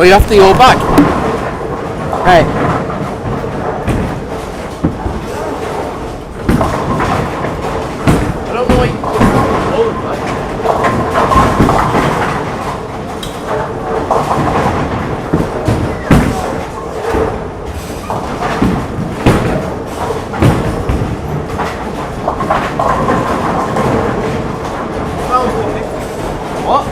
Well, you have to go back. Right. I don't know why you put it over, right? What?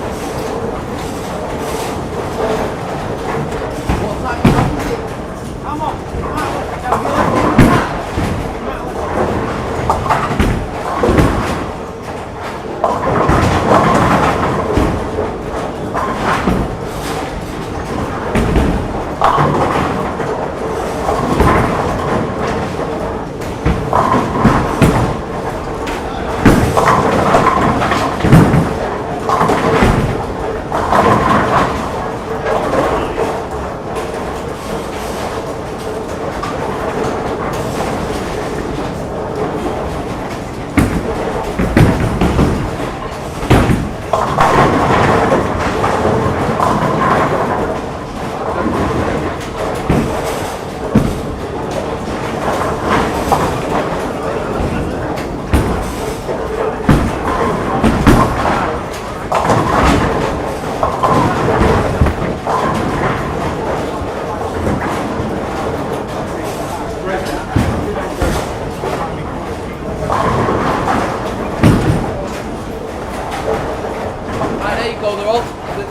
Go, they're all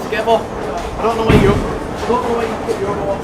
together. I don't know where you put your other one.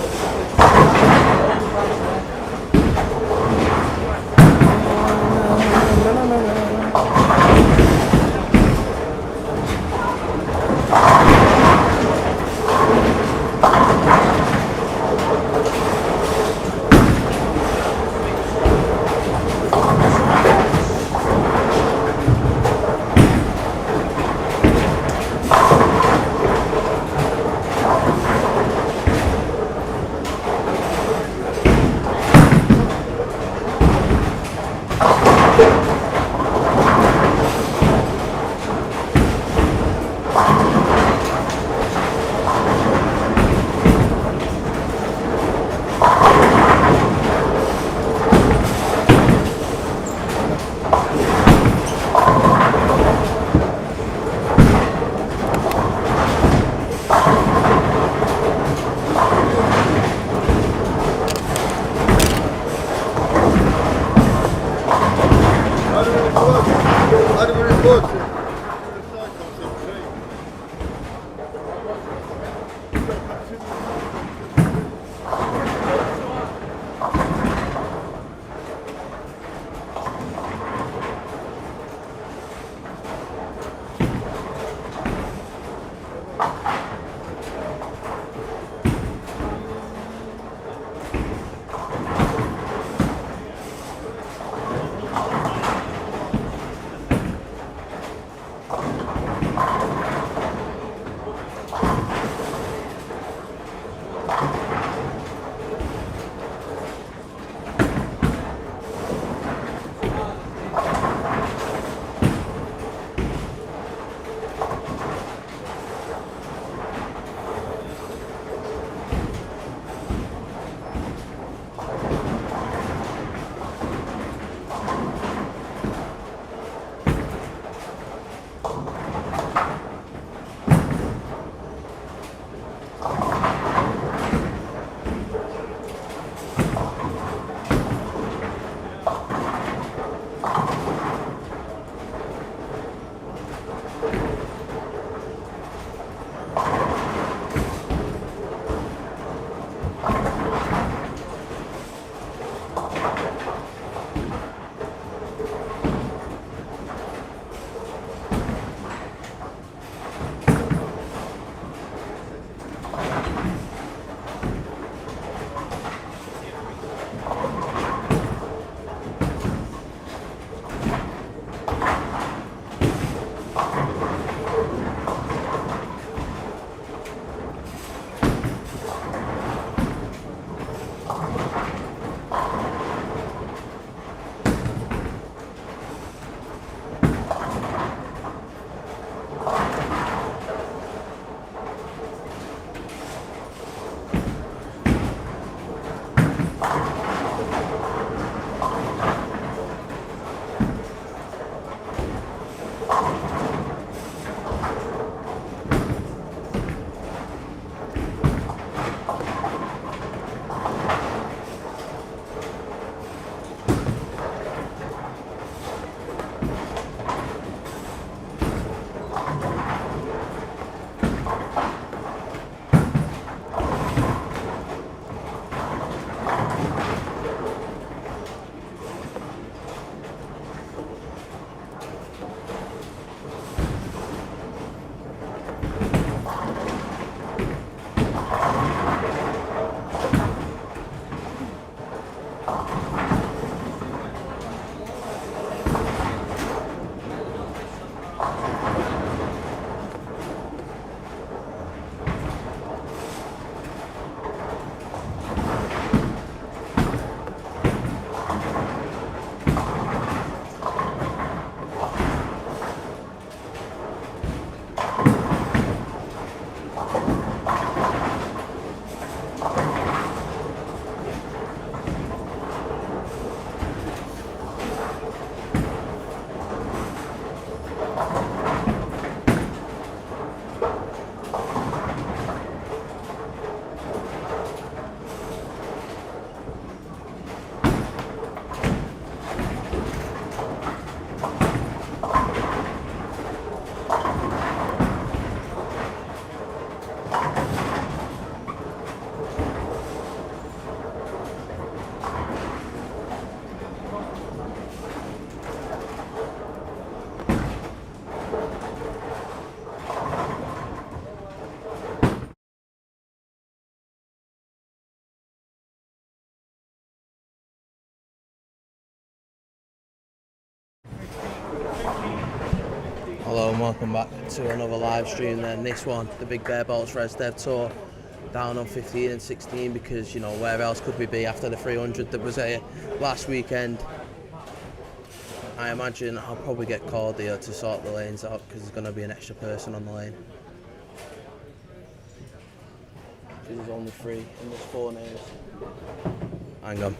Hello and welcome back to another live stream. Then this one, the Bigbear Resdev tour, down on 15 and 16 because, you know, where else could we be after the 300 that was here last weekend? I imagine I'll probably get called here to sort the lanes out because there's going to be an extra person on the lane. There's only 3 and there's 4 names. Hang on.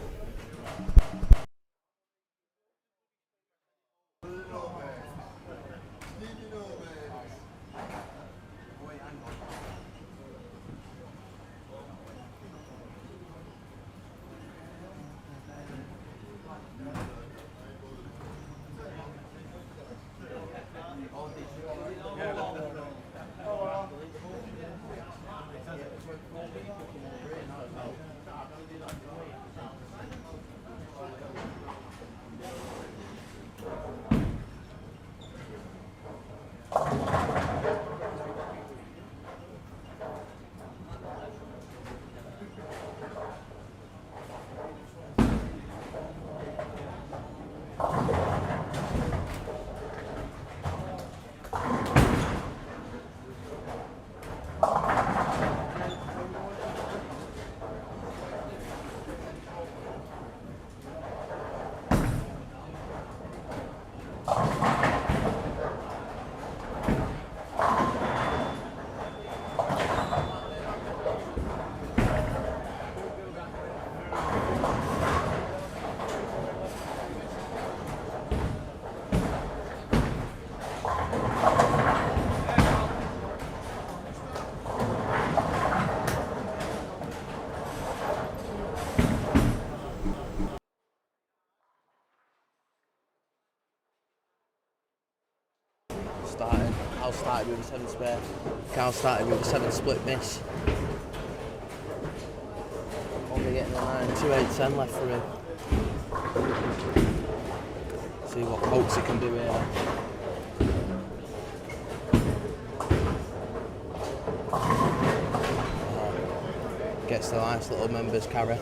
Al started with a 7 spare. Cal started with a 7 split miss. Only getting a 9, 2, 8, 10 left for him. See what pokes he can do here. Gets the nice little members carry.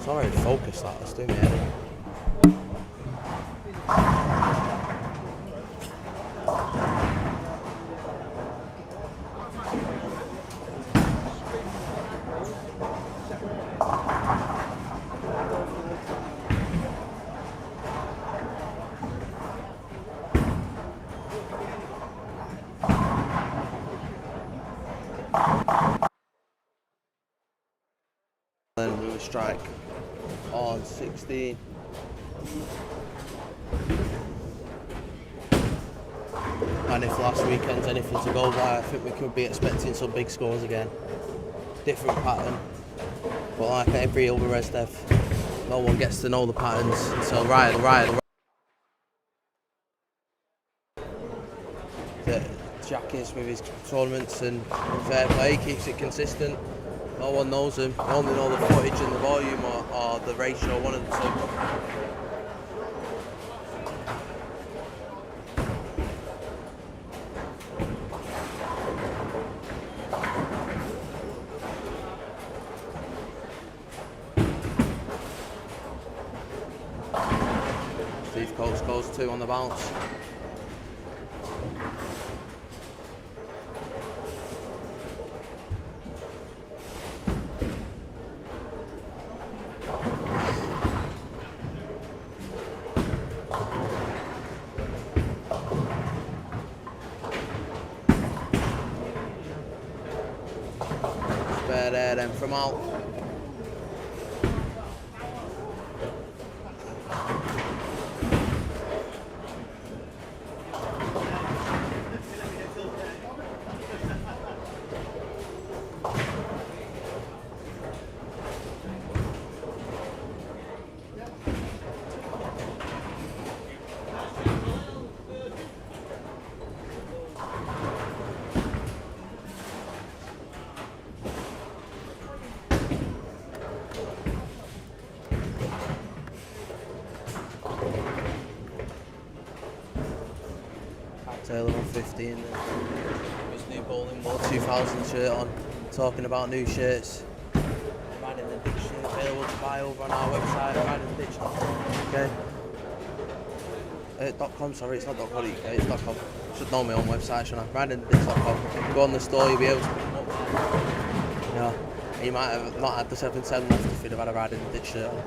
Sorry to focus that, let's do me head. Then we will strike on 16. And if last weekend's anything to go by, I think we could be expecting some big scores again. Different pattern, but like every other Resdev, no one gets to know the patterns until right. Jack is with his tournaments and fair play, keeps it consistent. No one knows him, they only know the footage and the volume or the ratio, one of the two. Coast goes 2 on the bounce. Spare there then from out. Taylor 115 his new Bowling Ball 2000 shirt on, talking about new shirts. Riding the Ditch shirt available to buy over on our website, ridingtheditch.com. Sorry, it's not .co.uk, it's .com. Should know my own website, shouldn't I? Ridingtheditch.com. Go on the store, you'll be able to pick them up. Yeah, you might have not had the 710 left if you'd have had a Riding the Ditch shirt on.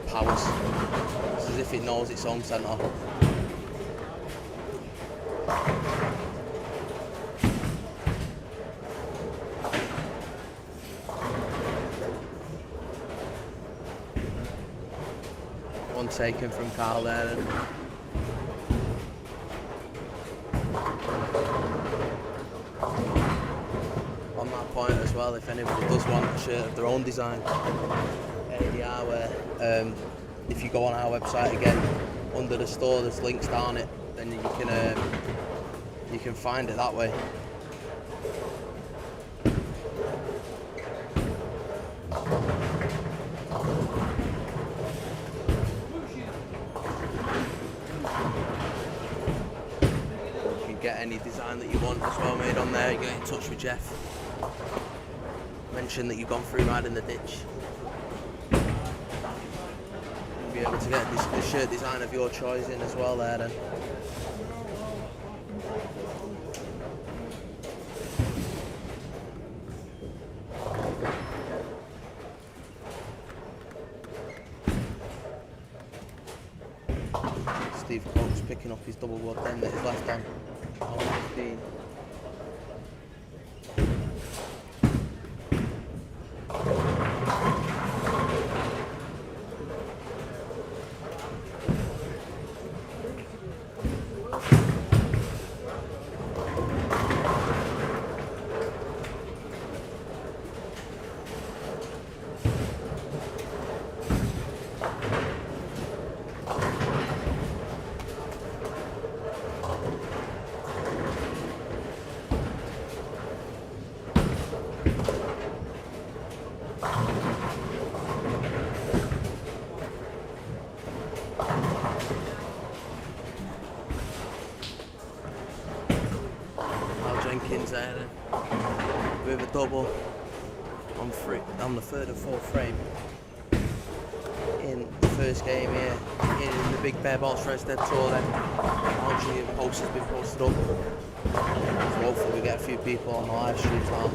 Powers. It's as if it knows its own centre. One taken from Carl there. And on that point as well, if anybody does want a shirt of their own design, ADR, where if you go on our website again, under the store there's links down it, then you can find it that way. You can get any design that you want as well made on there. You get in touch with Jeff. Mention that you've gone through Riding the Ditch. You'll be able to get the shirt design of your choice in as well there then. Steve Coates picking up his double wood then that he's left on 15. Jenkins there with a double on the third and fourth frame in the first game here in the Bigbear Bolts Resdev tour. Then obviously the post has been posted up, so hopefully we get a few people on the live streams now.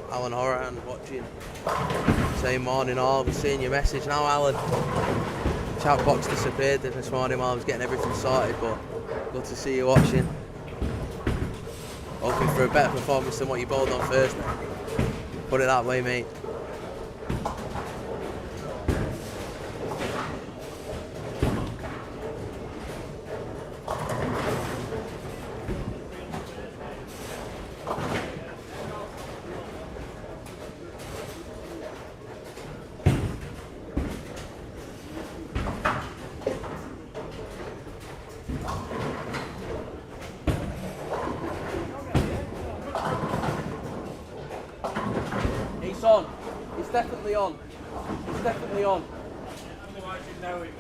Alan Horan watching. Say morning all, we're seeing your message now, Alan. Chat box disappeared this morning while I was getting everything sorted, but good to see you watching. Hoping for a better performance than what you bowled on Thursday. Put it that way, mate. It's on. It's definitely on. It's definitely on. Otherwise you know it.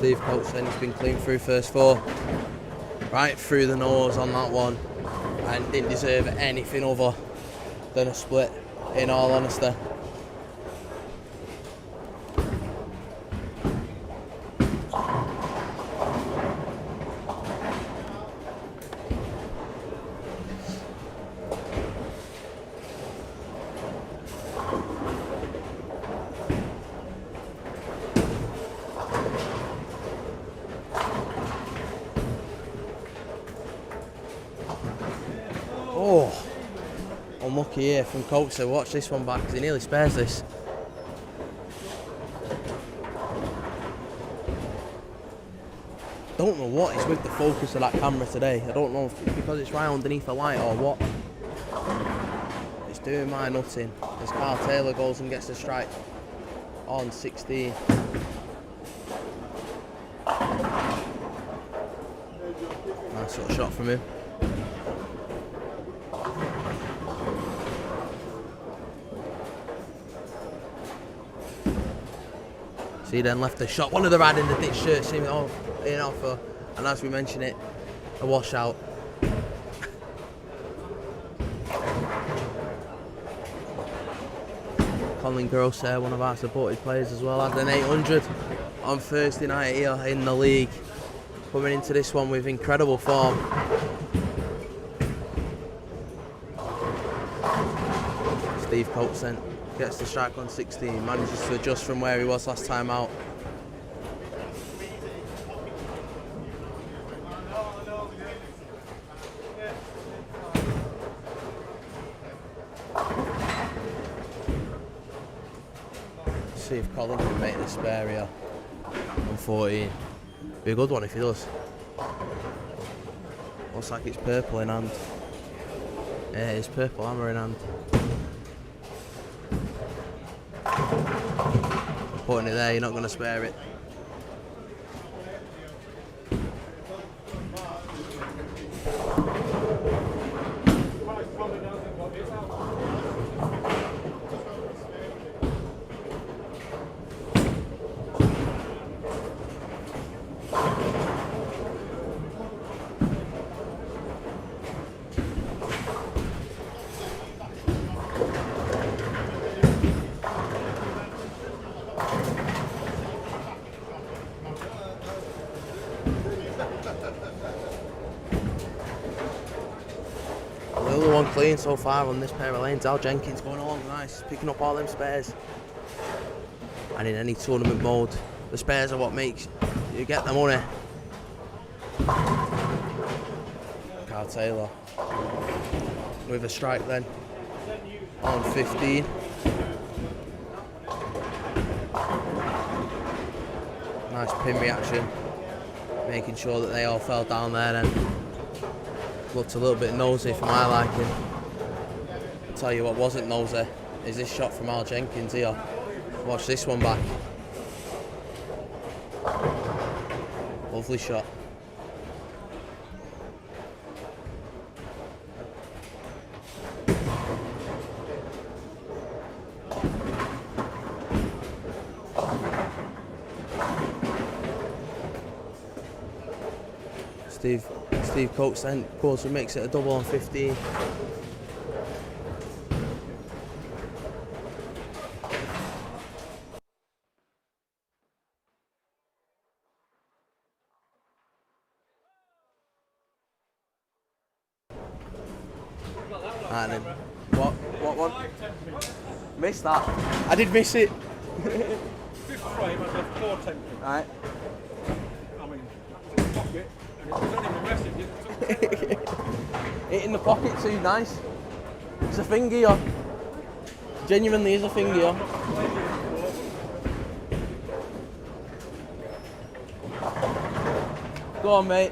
Steve Coates then, he's been clean through first 4. Right through the nose on that one. And didn't deserve anything other than a split, in all honesty. Oh, unlucky here from Coates. Watch this one back because he nearly spares this. Don't know what is with the focus of that camera today. I don't know if it's because it's right underneath the light or what. It's doing my nutting as Carl Taylor goes and gets the strike on 16. Nice little shot from him. So he then left the shot. One of the rad in the ditch shirt seemed in offer, and as we mentioned it, a washout. Colin Gross there, one of our supported players as well, had an 800 on Thursday night here in the league. Coming into this one with incredible form. Steve Coates then gets the strike on 16, manages to adjust from where he was last time out. See if Colin can make the spare here on 14. Be a good one if he does. Looks like it's purple in hand. Yeah, it's purple hammer in hand. Putting it there, you're not going to spare it. The other one clean so far on this pair of lanes. Al Jenkins going along nice, picking up all them spares. And in any tournament mode, the spares are what makes you get the money. Carl Taylor with a strike then on 15. Nice pin reaction, making sure that they all fell down there then. Looked a little bit nosy for my liking. I'll tell you what wasn't nosy is this shot from Al Jenkins here. Watch this one back. Lovely shot. Steve Coates then goes and makes it a double on 15. And then, what one? Missed that. I did miss it. Fifth frame, I did 4 10. Right. I mean, pocket, and it was only the rest of you. It in the pocket too, nice. It's a thing here. Genuinely is a thing here. Go on, mate.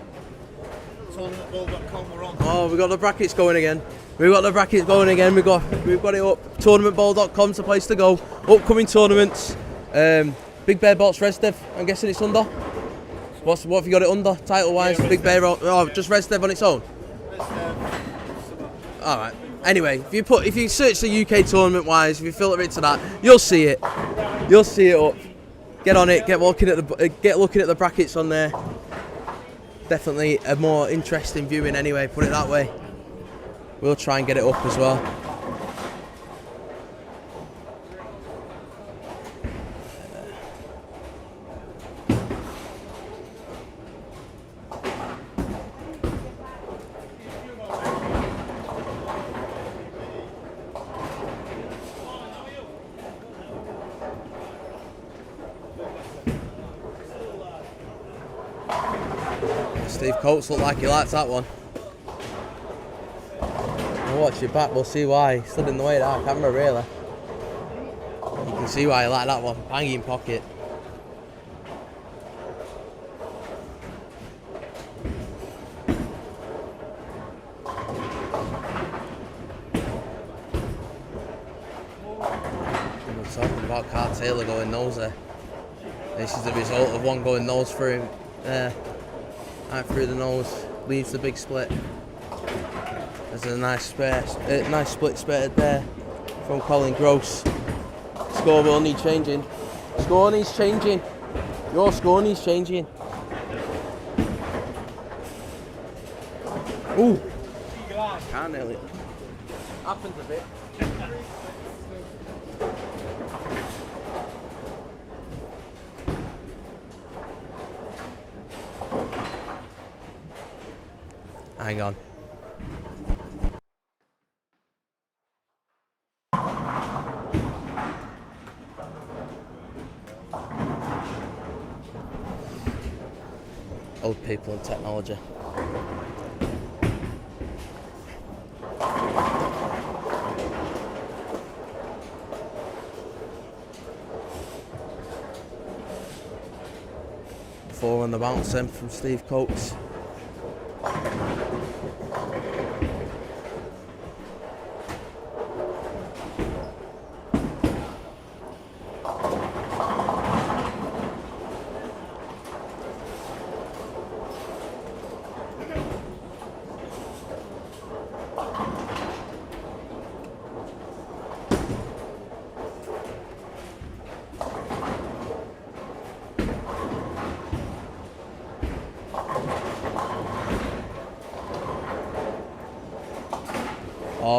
Tournamentball.com, we're on. Oh, we've got the brackets going again. We've got it up. Tournamentball.com's the place to go. Upcoming tournaments. Bigbear Bolts Resdev. I'm guessing it's under. What have you got it under, title-wise? Yeah, Bigbear. Oh, just Resdev on its own. All right. Anyway, if you search the UK tournament-wise, if you filter it to that, you'll see it. You'll see it up. get on it, get looking at the brackets on there. Definitely a more interesting viewing anyway, put it that way. We'll try and get it up as well. Steve Coates looked like he likes that one. We'll watch it back, we'll see why. He stood in the way of our camera, really. You can see why he liked that one. Banging pocket. We were talking about Carl Taylor going nose there. This is the result of one going nose through him there. Right through the nose, leaves the big split. There's a nice split spirited there from Colin Gross. Score will need changing. Score needs changing. Your score needs changing. Ooh. Can't nail it. Happens a bit. Hang on. Old people and technology. Four on the bounce then from Steve Coates.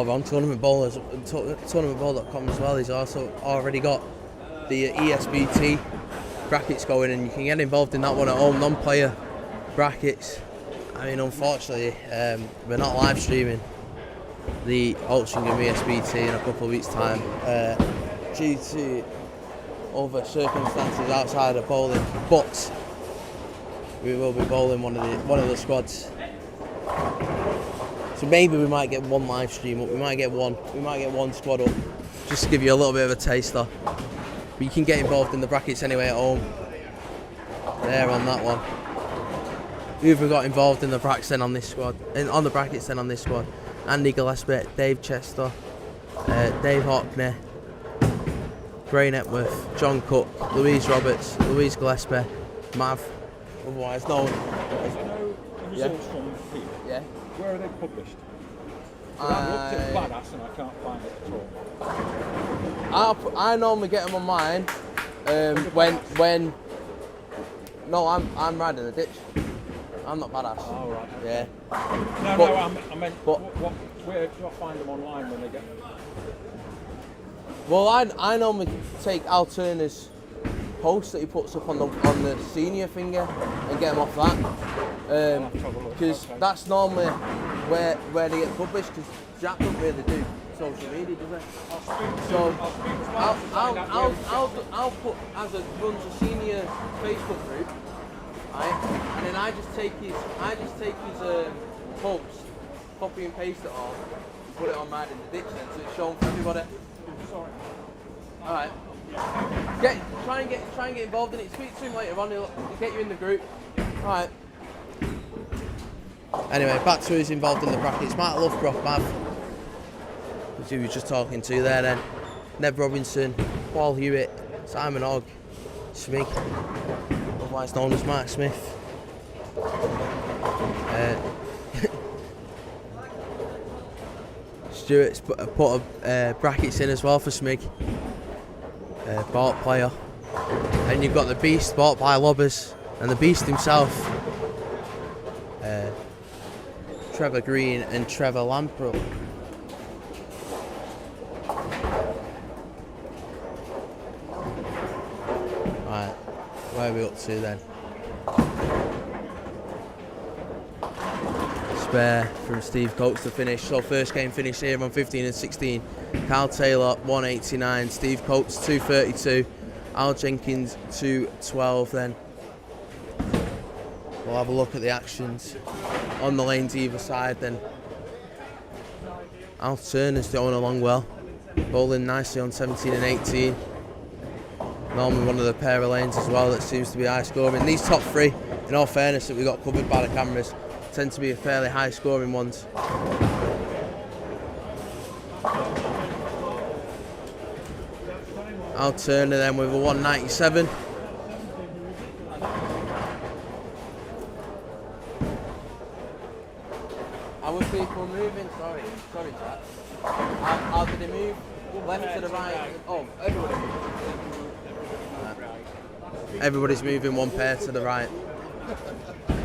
On tournamentball.com as well. He's also already got the ESBT brackets going, and you can get involved in that one at home. Non-player brackets. I mean, unfortunately, we're not live streaming the Altrincham ESBT in a couple of weeks' time due to other circumstances outside of bowling. But we will be bowling one of the squads. So maybe we might get one live stream up. We might get one squad up, just to give you a little bit of a taster. But you can get involved in the brackets anyway at home. There on that one. Who've we got involved in the brackets then on this squad? On the brackets then on this squad. Andy Gillespie, Dave Chester, Dave Hockney, Gray Networth, John Cook, Louise Roberts, Louise Gillespie, Mav, otherwise known. The results from here. Yeah. Where are they published? I've looked at Badass and I can't find it at all. I normally get them on mine when. No, I'm riding the ditch. I'm not Badass. Oh right. Yeah. I meant. Where do I find them online when they get? Well, I normally take Al Turner's post that he puts up on the senior finger and get them off that. Because that's normally where they get published, because Jack doesn't really do social media, does he? So I'll put, as it runs a senior Facebook group, right? And then I just take his post, copy and paste it all, and put it on mine in the ditch then, so it's shown for everybody. Sorry. All right. Try and get involved in it. Speak to him later on. He'll get you in the group. All right. Anyway, back to who's involved in the brackets. Mark Lovecroft, Mav, who we were just talking to there then. Neb Robinson, Paul Hewitt, Simon Hogg, Smig, otherwise known as Mark Smith. Stuart's put brackets in as well for Smig. Balt player. And you've got the Beast bought by Lobbers, and the Beast himself, Trevor Green and Trevor Lamprell. Right, where are we up to then? Spare from Steve Coates to finish. So first game finish here on 15 and 16. Kyle Taylor 189, Steve Coates 232, Al Jenkins 212 then. We'll have a look at the actions on the lanes either side then. Al Turner's going along well, bowling nicely on 17 and 18. Normally one of the pair of lanes as well that seems to be high scoring. These top three, in all fairness, that we got covered by the cameras, tend to be fairly high scoring ones. Al Turner then with a 197. How were people moving? Sorry, Jack. How did they move? Left to the right? Oh, everybody. Everybody's moving one pair to the right.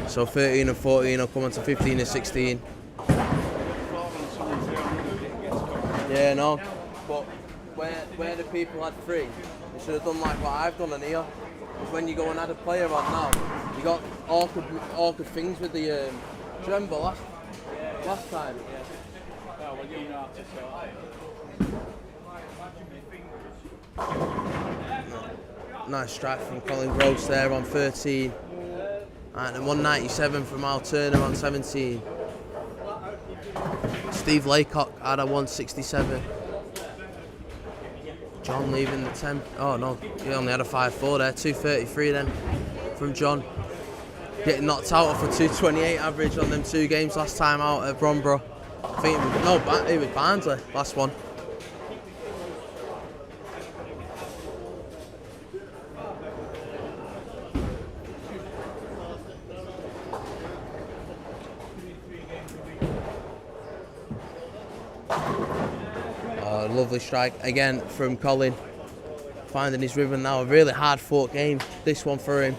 So 13 and 14 will come on to 15 and 16. Yeah, no. But where the people had three, they should have done like what I've done in here. Because when you go and add a player on now, you got awkward things with the. Do you remember last time? Oh, well, you know how to sort. Nice strike from Colin Gross there on 13. And then 197 from Al Turner on 17. Steve Laycock had a 167. John leaving the 10. Oh no, he only had a 5-4 there. 233 then from John. Getting knocked out off a 228 average on them 2 games last time out at Bromborough. I think it was Barnsley last one. Lovely strike again from Colin, finding his rhythm now. A really hard fought game, this one for him.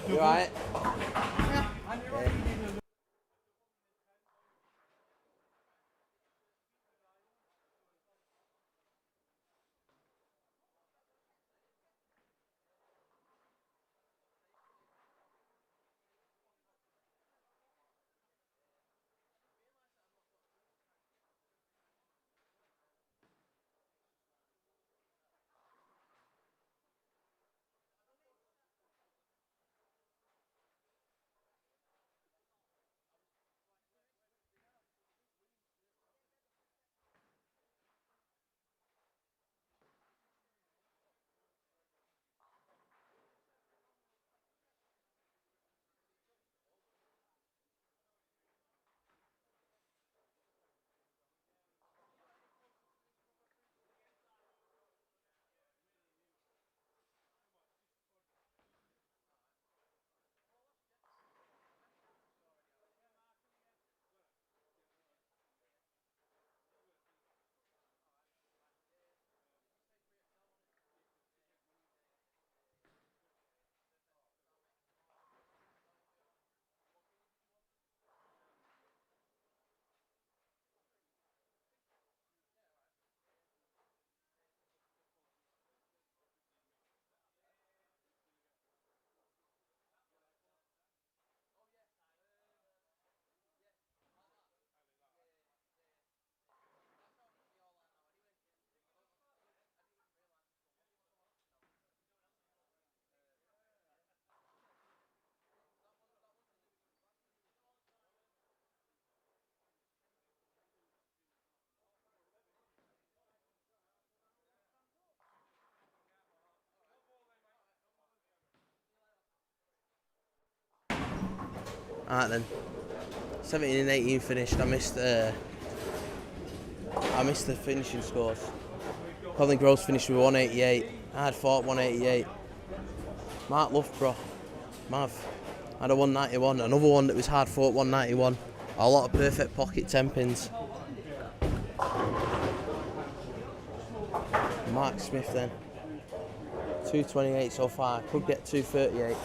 You alright? Alright then, 17 and 18 finished. I missed the finishing scores. Colin Gross finished with 188. I had fought 188. Mark Loughborough, Mav, had a 191, another one that was hard fought 191. A lot of perfect pocket 10 pins. Mark Smith then. 228 so far, could get 238.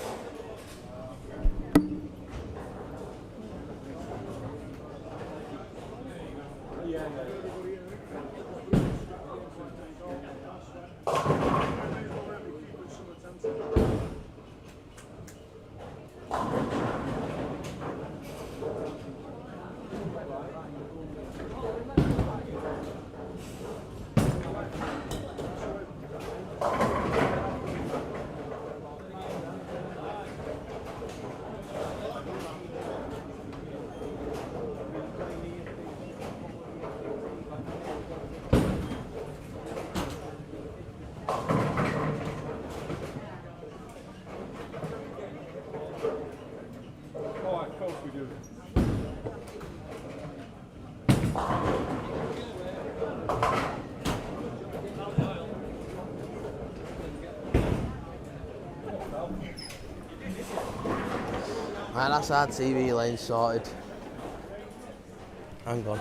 Right, that's our TV lane sorted. Hang on.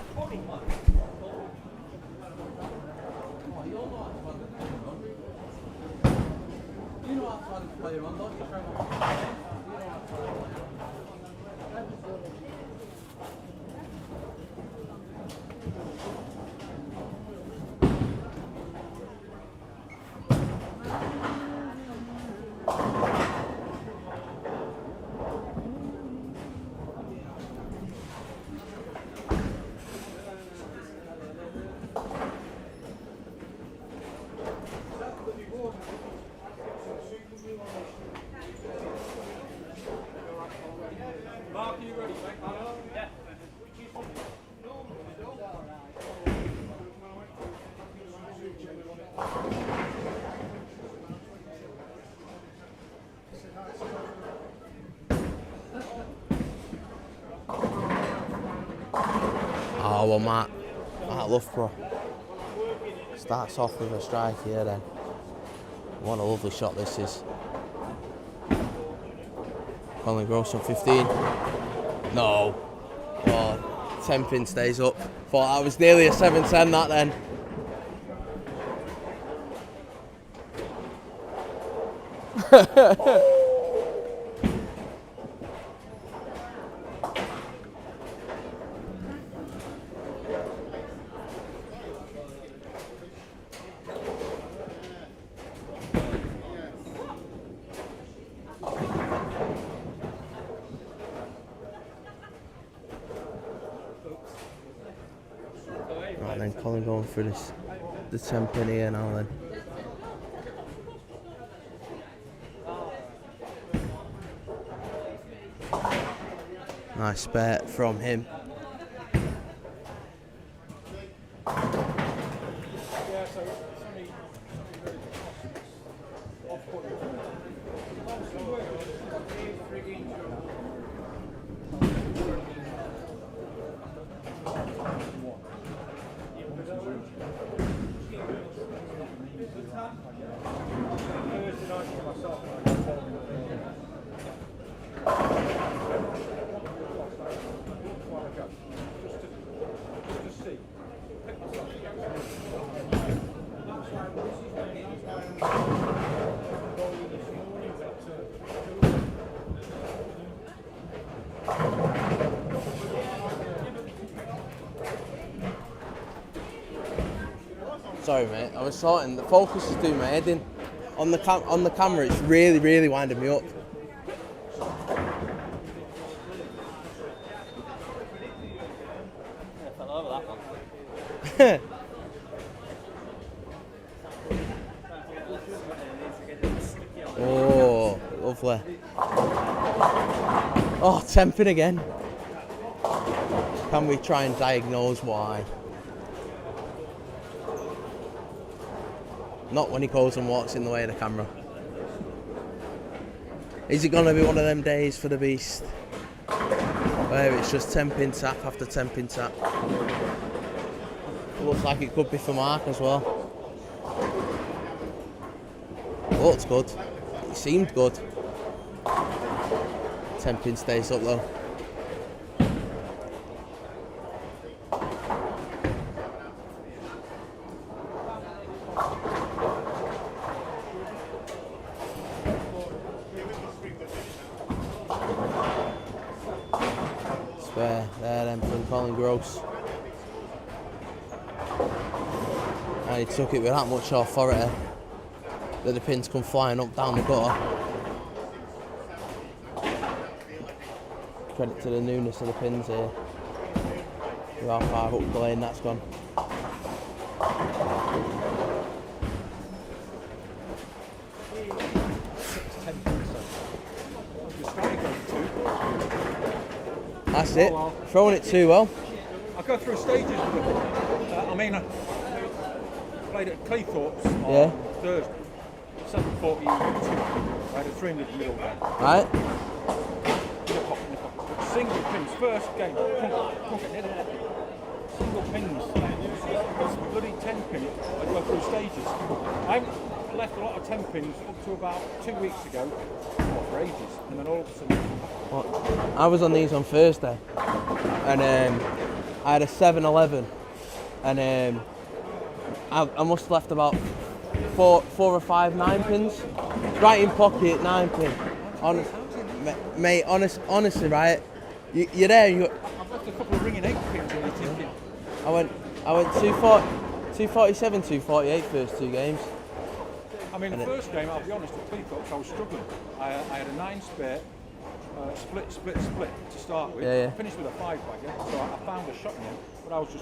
Oh well, Matt Loughborough starts off with a strike here then. What a lovely shot this is. Colin Gross on 15. No. Oh, 10 pin stays up. Thought that was nearly a 7-10 that then. Right then, Colin going through this, the 10 pin here now then. Nice bet from him. Sorry mate, I was sorting, the focus is doing my head in. On the camera it's really winding me up. Fell over that one. Oh, lovely. Oh, 10 pin again. Can we try and diagnose why? Not when he goes and walks in the way of the camera. Is it going to be one of them days for the beast where it's just 10 pin tap after 10 pin tap? Looks like it could be for Mark as well. Looks good. It seemed good. 10 10 pin stays up though. Spare there then from Colin Gross. And he took it with that much authority that the pins come flying up down the gutter. Credit to the newness of the pins here. We are 5 up the lane, that's gone. That's it. Throwing it too well. I go through stages with it. I played at Claythorpe's on Thursday. 7:42. I had a 300 middle game. Right. Single pins, first game. Single pins. It's bloody 10 pin. I go through stages. I haven't left a lot of 10 pins up to about 2 weeks ago. Well, for ages. And then all of a sudden. Well, I was on these on Thursday, and I had a 7-11, and I must have left about four or five 9 pins, right in pocket 9 pin. Mate, honestly, right? You're there. I've left a couple of ringing 8 pins in the ticket. I went 247, 248 first 2 games. I mean, the first game, I'll be honest, at Cleethorpes, I was struggling. I had a 9 spare. Split to start with. Yeah. I finished with a 5-bagger, so I found a shot in him, but I was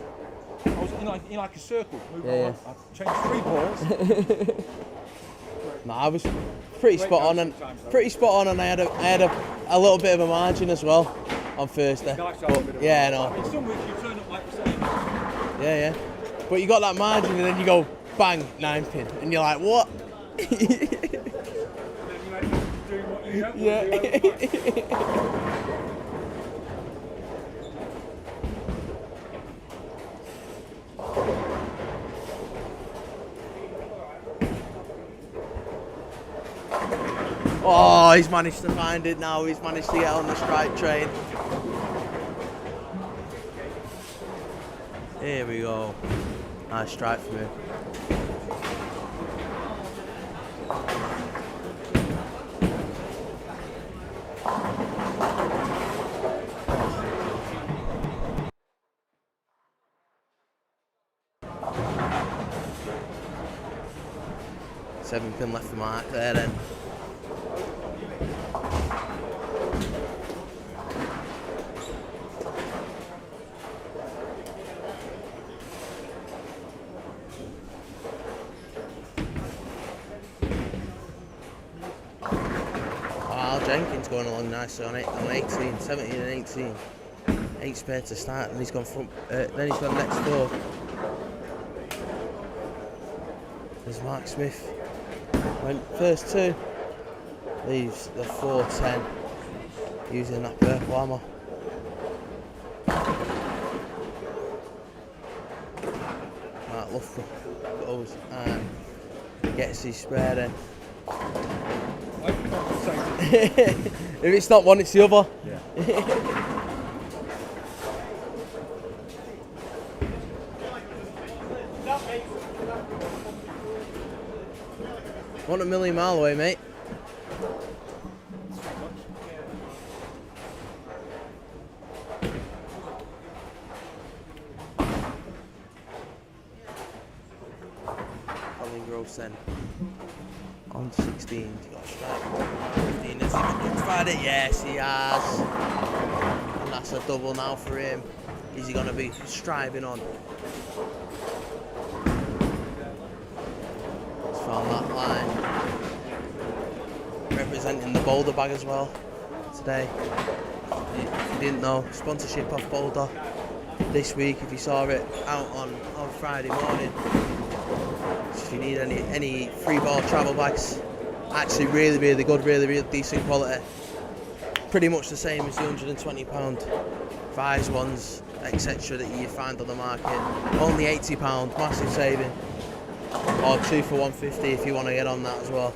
in like a circle, moving on. I changed 3 balls. No, I was pretty spot on, and I had a little bit of a margin as well on Thursday. Nice to have a bit of yeah, a no. I mean, some weeks you turn up like the same. Yeah. But you got that margin, and then you go bang 9 pin, and you're like, what? Yeah. Oh, he's managed to find it now. He's managed to get on the strike train. Here we go. Nice strike for him. Seven pin left the mark there then. Jenkins going along nicely on 18, 17 and 18. 8 spare to start, and he's gone front. Then he's gone next 4. There's Mark Smith. Went first 2. Leaves the 4-10 using that purple hammer. Mark Loughborough goes and gets his spare then. If it's not one, it's the other. Yeah. One a million mile away, mate. Colin Gross then. On 16, he got a strike. 15, has he tried it? Yes, he has. And that's a double now for him. Is he going to be striving on? He's found that line. Representing the Boulder bag as well today. If you didn't know, sponsorship off Boulder this week, if you saw it out on Friday morning. If you need any free ball travel bags, actually really good, really decent quality. Pretty much the same as the £120 Vise ones, etc. that you find on the market. Only £80, massive saving. Or 2 for £150 if you want to get on that as well.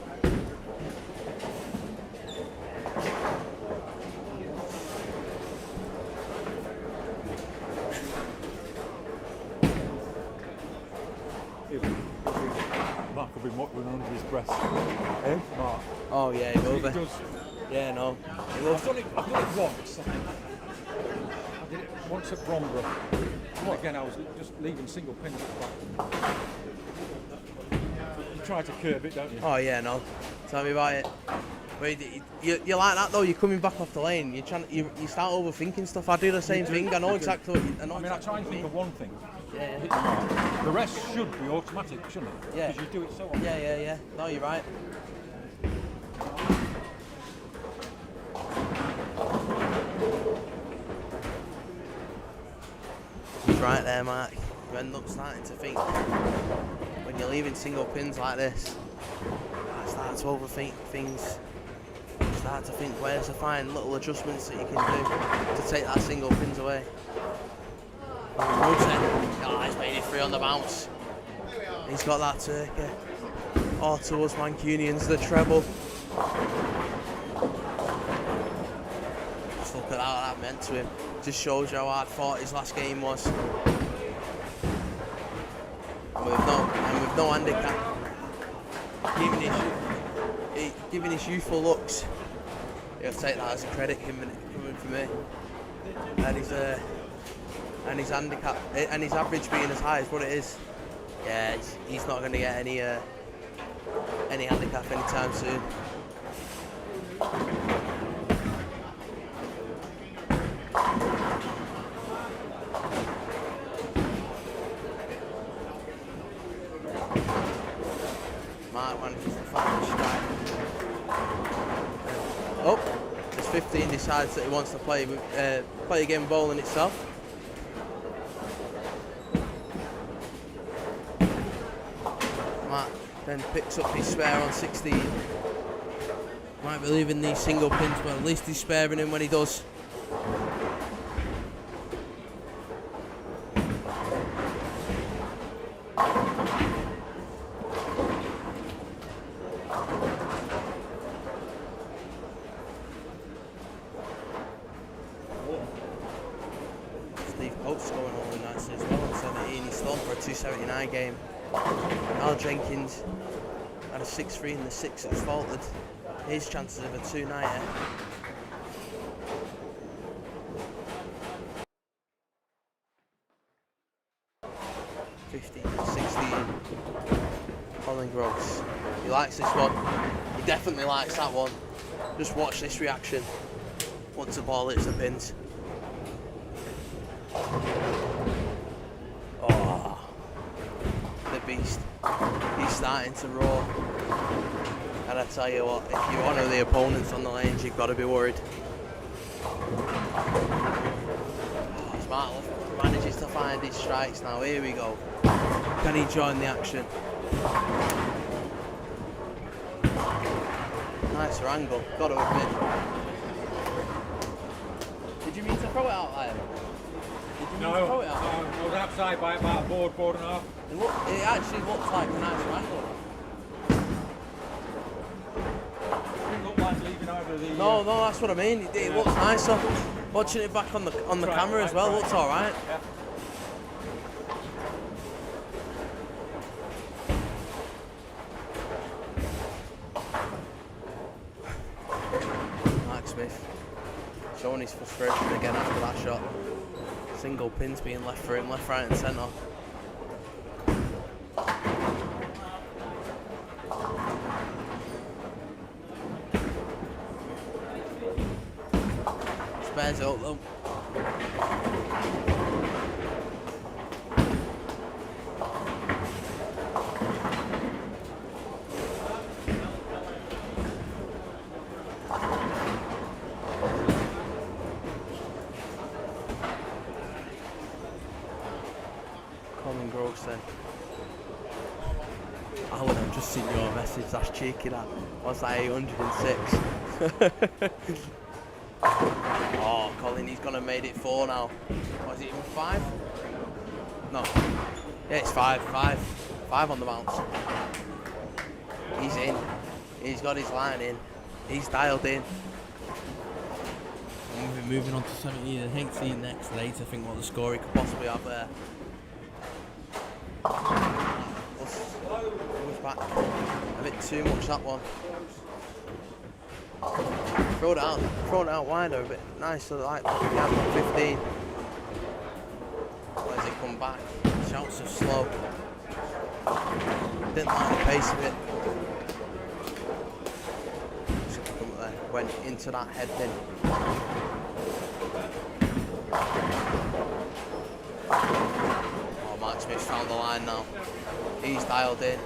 Mark will be muttering under his breath. Eh? Mark. Oh yeah, he will He be. does. Yeah, no. He I've loves done it once. I did it once at Bromborough. And again, I was just leaving single pins at the back. You try to curb it, don't you? Oh yeah, no. Tell me about it. But you like that though. You're coming back off the lane. You start overthinking stuff. I do the same thing. I know exactly what. I mean, I try and think of one thing. Yeah. Hit the mark. The rest should be automatic, shouldn't it? Yeah. Because you do it so often. Yeah. No, you're right. He's right there, Mark. You end up starting to think when you're leaving single pins like this. I start to overthink things. Start to think where's to find little adjustments that you can do to take that single pins away. Oh, he's made it free on the bounce. He's got that turkey. Oh, to us Mancunians, the treble. Just look at how that meant to him. Just shows you how hard fought his last game was. And with no handicap, giving his youthful looks, he'll take that as a credit coming from me. And his handicap and his average being as high as what it is. Yeah, he's not going to get any handicap anytime soon. Mark manages to find the strike. Oh, as 15 decides that he wants to play a game of bowling itself. Mark then picks up his spare on 16. Might be leaving these single pins, but at least he's sparing him when he does. Going on with nicely as well on 17. He's still on for a 279 game. Al Jenkins had a 6-3 in the 6 that's faltered. His chances of a 290. Colin Gross. He likes this one. He definitely likes that one. Just watch this reaction once the ball hits the pins. Oh, the beast. He's starting to roar. And I tell you what, if you honour the opponents on the lanes, you've got to be worried. Oh, Smart manages to find his strikes now. Here we go. Can he join the action? Nicer angle, got to admit. Did you mean to throw it out there? No, I was outside by about a board and a half. It actually looks like a nicer angle. Didn't look like leaving either of the... No, that's what I mean. It looks nicer. Watching it back on the camera as well, looks all right. Yeah. Mark Smith showing his frustration again after that shot. Single pins being left for him, left, right and centre. Spares it up though. Colin Gross then. Alan, I've just seen your message, that's cheeky that. What's that, 806? Oh, Colin, he's gonna made it 4 now. What is it, even 5? No. Yeah, it's 5 on the bounce. He's in. He's got his line in. He's dialed in. And we're moving on to 17 and 18 next later. I think what the score he could possibly have there. We'll back a bit too much, that one. Throw it out wider a bit nicer, like gap on 15. Where's it come back? Shouts are slow. Didn't like the pace of it. Just come there. Went into that head pin. Oh, Mark Smith's found the line now. He's dialed in.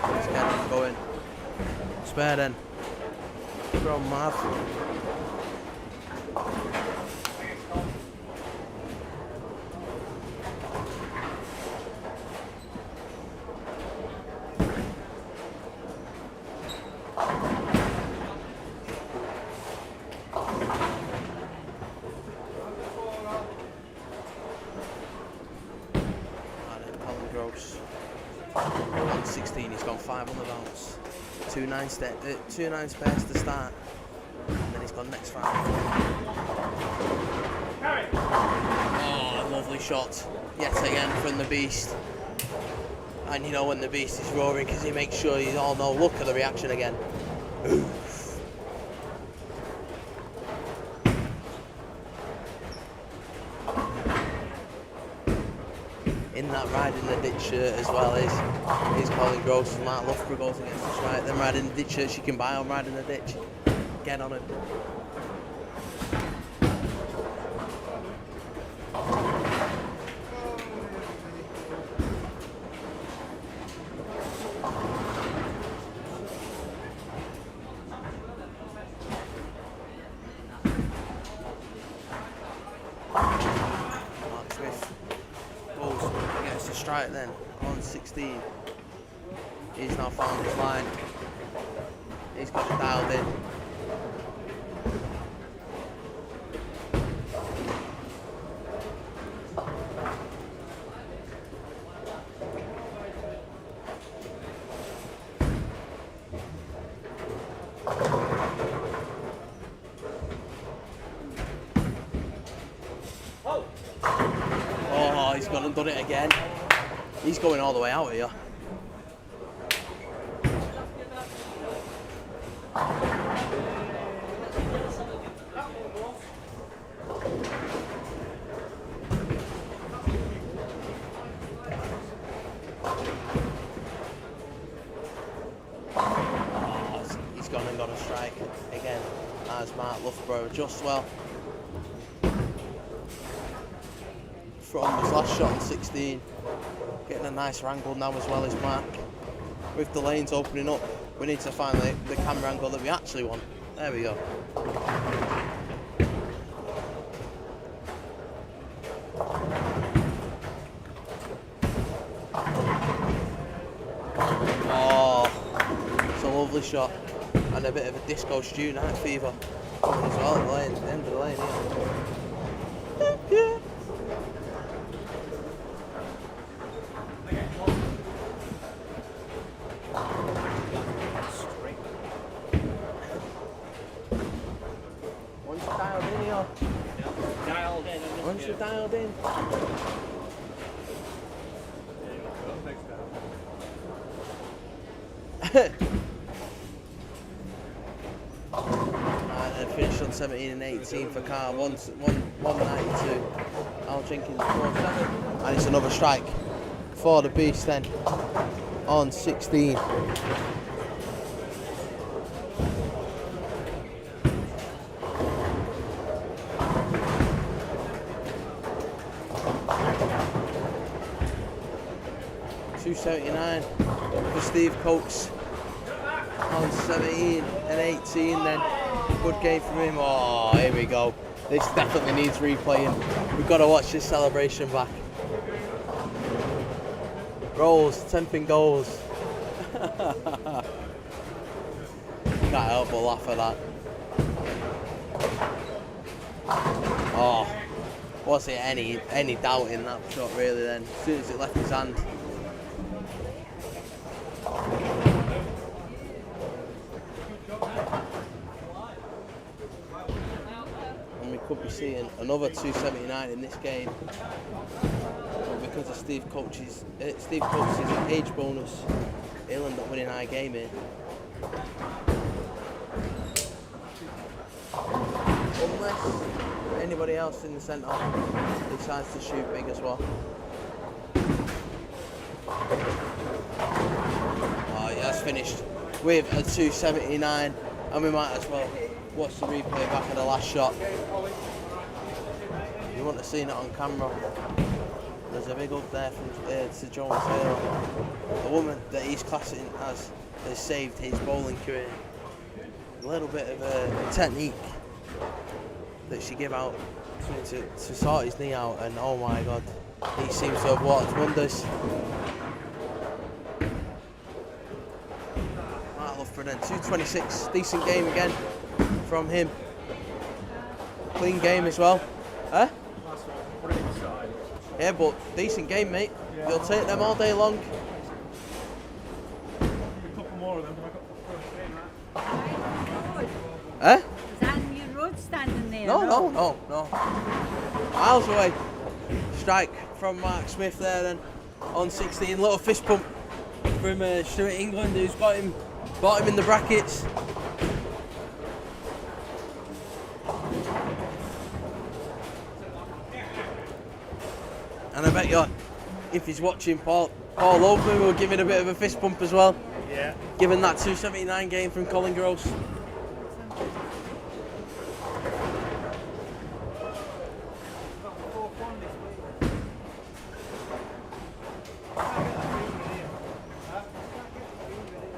Let's get him going. Spare then. From Mav. On 16, he's gone 5 on the bounce. 2-9 spares to start. And then he's gone next 5. Oh, lovely shot. Yet again from the Beast. And you know when the Beast is roaring because he makes sure you all know. Look at the reaction again. Oof. In that riding the ditch shirt as well is Colin Gross and Mark Loughborough goes against the strike. Them riding the ditch shirts you can buy on Riding the Ditch. Get on it. Mark Smith goes against the strike then on 16. He's now found his line. He's got it dialed in. Oh, he's gone and done it again. He's going all the way out here. He's gone and got a strike again as Mark Loughborough adjusts well. From his last shot on 16, getting a nice angle now as well as Mark. With the lanes opening up, we need to find the camera angle that we actually want. There we go. Oh, it's a lovely shot. And a bit of a disco stew night fever coming as well at the end of the lane here. Yeah. Once you're dialed in here. Dialed in. Once you're dialed in. And finished on 17 and 18 for Carl. 192. Al Jenkins 4-7. And it's another strike for the Beast then on 16. $2.79 for Steve Coates on 17 and 18 then. Good game from him. Oh, here we go. This definitely needs replaying. We've got to watch this celebration back. Rolls, 10-pin goals. Can't help but laugh at that. Oh, was it any doubt in that shot really then? As soon as it left his hand. could be seeing another 279 in this game. But because of Steve Coach's age bonus, he'll end up winning high game here. Unless anybody else in the centre decides to shoot big as well. Oh, yeah, that's finished with a 279, and we might as well watch the replay back of the last shot. You want to see it on camera. There's a big up there from to Jones Taylor. A woman that he's classing as has saved his bowling career. A little bit of a technique that she gave out to sort his knee out, and oh my god, he seems to have worked wonders. Right, love for then 226, decent game again from him. Clean game as well. Huh? Yeah, but decent game, mate. Yeah. You'll take them all day long. A couple more of them. Huh? Is that in your road standing there? No. Miles away. Strike from Mark Smith there then on 16. Little fist pump from Stuart England, who's got him in the brackets. And I bet you, if he's watching, Paul Oldman will give it a bit of a fist bump as well. Yeah. Given that 279 game from Colin Gross.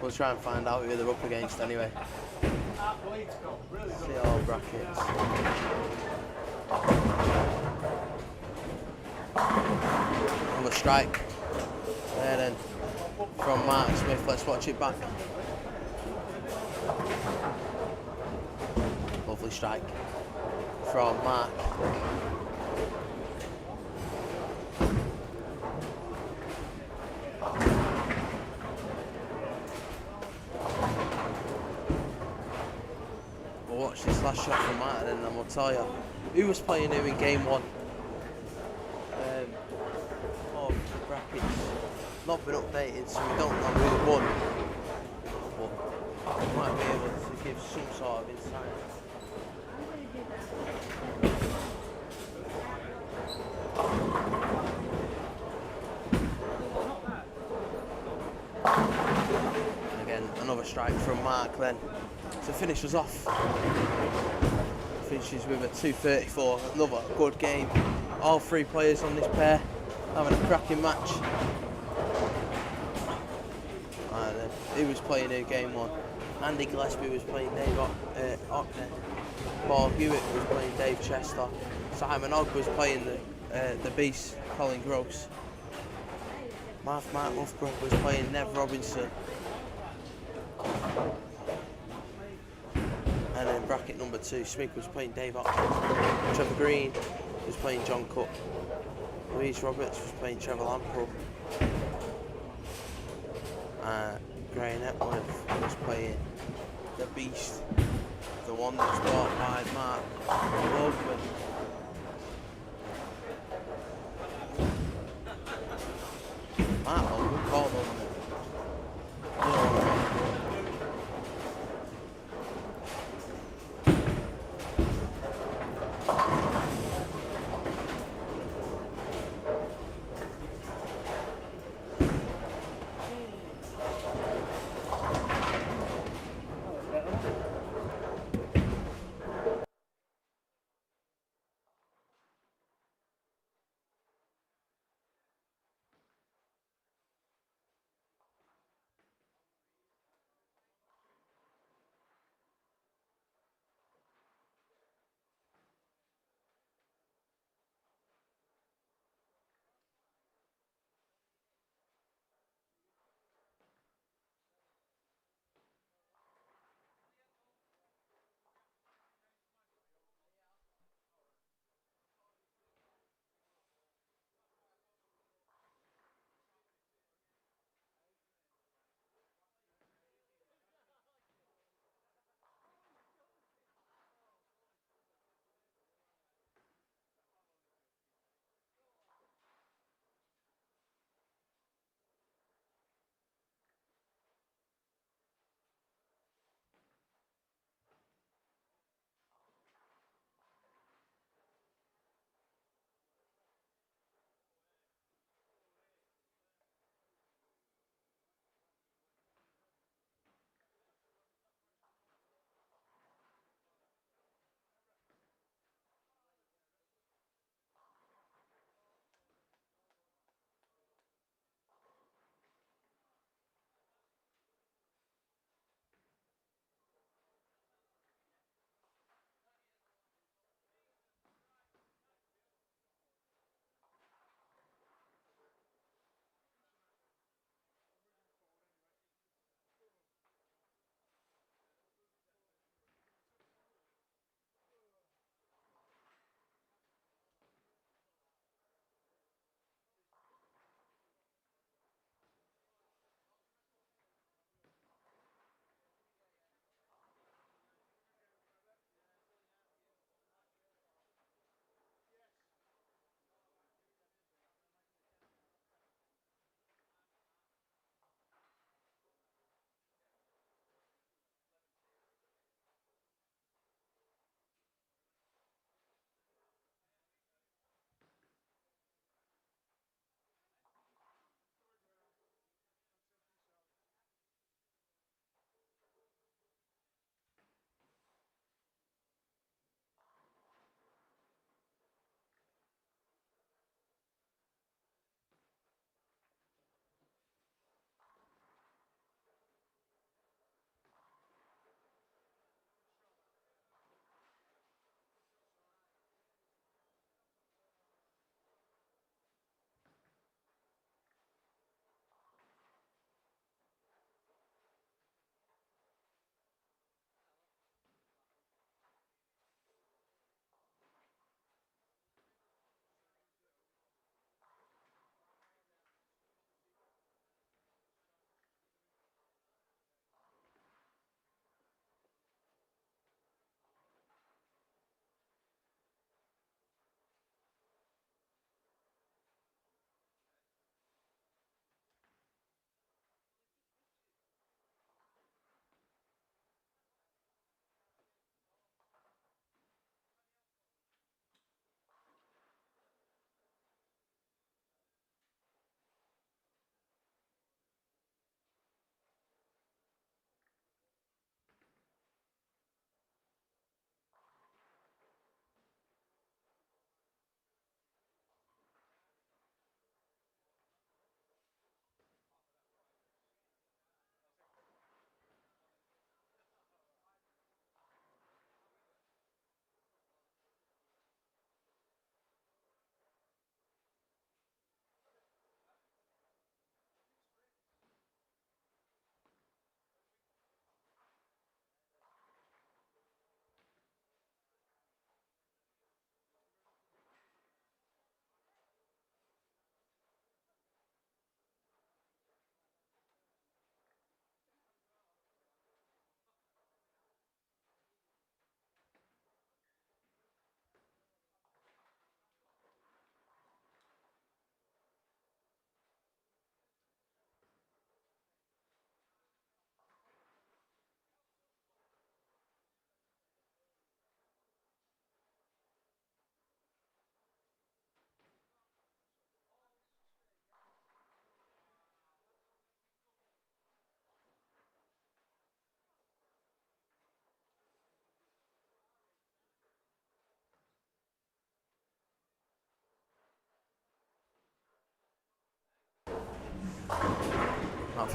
We'll try and find out who they're up against anyway. See all brackets. On the strike. There then. From Mark Smith. Let's watch it back. Lovely strike. From Mark. We'll watch this last shot from Martin and then we'll tell you who was playing who in game one. Brackets not been updated, so we don't know who won, but we might be able to give some sort of insight. And again, another strike from Mark then to finish us off. Finishes with a 234, another good game. All three players on this pair having a cracking match. And he was playing in game one. Andy Gillespie was playing Dave Ockner. Paul Hewitt was playing Dave Chester. Simon Ogg was playing the Beast, Colin Gross. Mark Loughborough was playing Nev Robinson. And then bracket number 2, Smig was playing Dave Ockner. Trevor Green was playing John Cook. Louise Roberts was playing Trevor Lamprell. Graham Epworth was playing the Beast, the one that's brought by Mark Logan. Mark Logan called on it.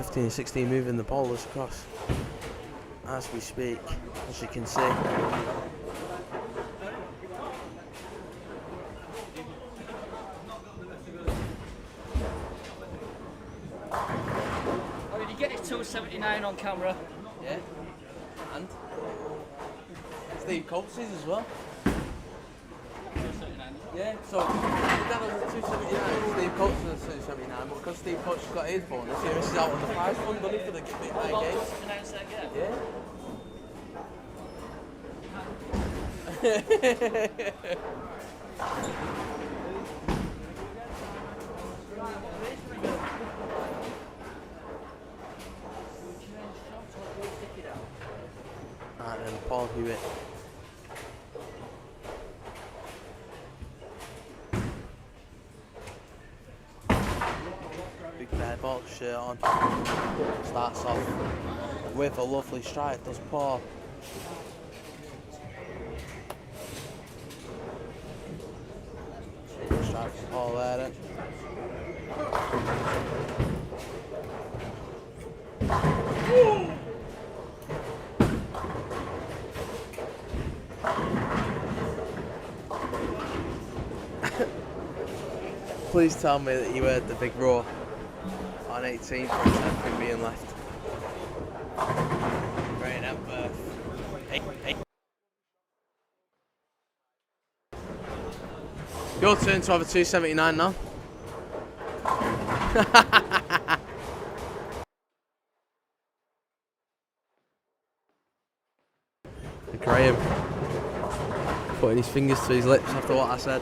15 and 16 moving the bowlers across as we speak, as you can see. Oh, did you get his 279 on camera? Yeah, and Steve Coates as well. 279. Yeah, so Dad was at 279, Steve Coates was at 279, but because Steve Coates has got his bonus, he misses out on the prize fund, doesn't he, for the big high Well, games? 279 set again. Yeah. Right then, Paul Hewitt. Big Bear box shirt on. Starts off with a lovely strike, does Paul. Strike from Paul there then. Please tell me that you heard the big roar on 18 from 10 from being left. Great up. Hey. Your turn to have a 279 now. Graham putting his fingers to his lips after what I said.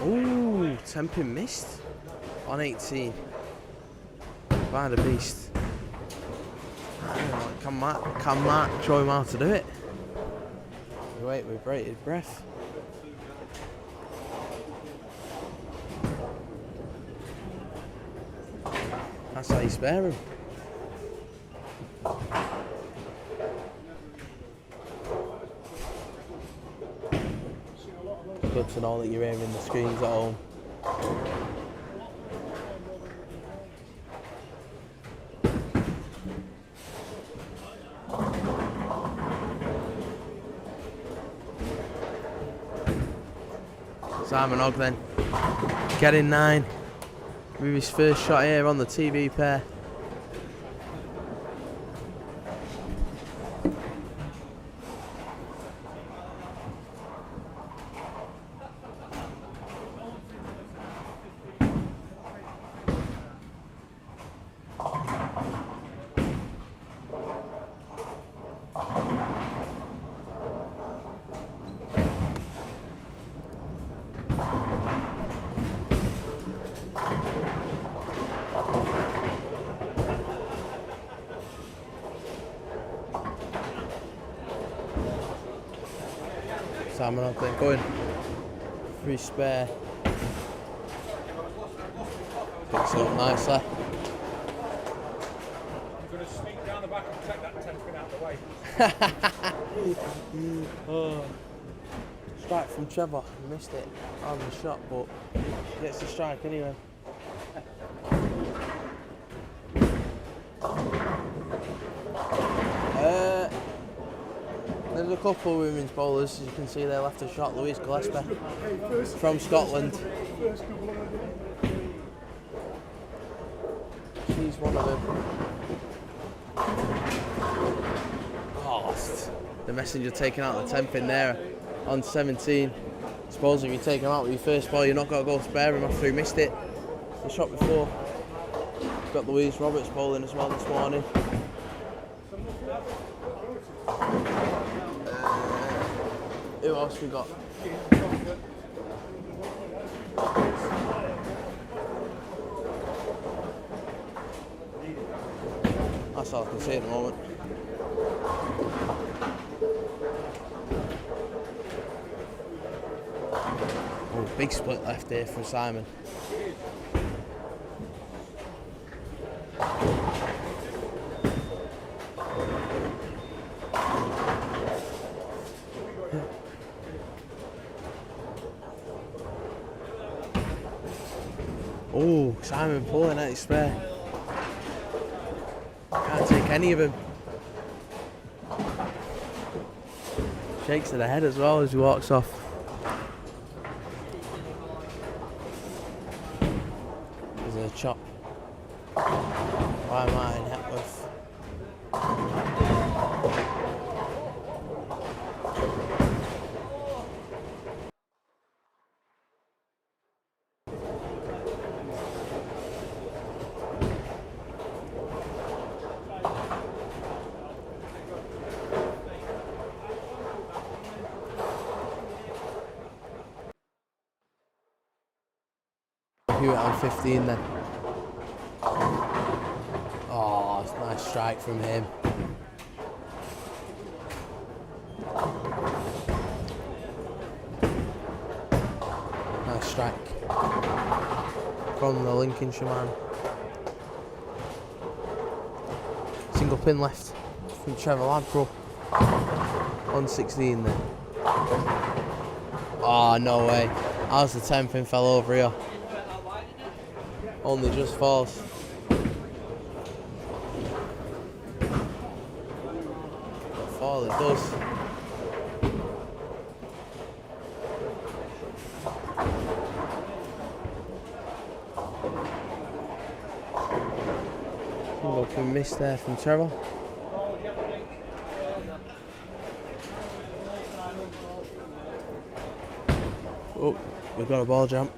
Ooh, 10 pin missed on 18 by the beast. Can Matt show him how to do it? We wait with bated breath. That's how you spare him. Good to know that you're aiming the screens at home. Simon Ogg then, getting 9 with his first shot here on the TV pair. Simon Ogg then going free spare. Picks it up nicely. I'm going to sneak down the back and take that 10 pin out of the way. Oh. Strike from Trevor, missed it on the shot, but gets the strike anyway. There's a couple of women's bowlers, as you can see there left a shot, Louise Gillespie from Scotland. She's one of them. Oh, the messenger taking out the 10 pin there on 17. I suppose if you take him out with your first ball, you're not going to go spare him after he missed it the shot before. Got Louise Roberts bowling as well this morning. Who else we got? That's all I can see at the moment. Oh, big split left here from Simon. Simon pulling at his spare. Can't take any of him. Shakes to the head as well as he walks off. There's a chop by Martin Hepworth. Hewitt on 15 then. Oh, nice strike from him. Nice strike from the Lincolnshire man. Single pin left from Trevor Ladbrough on 16 then. Oh, no way. How's the 10 pin fell over here? Only just falls. But fall it does. Looking miss there from Trevor. Oh, we've got a ball jump.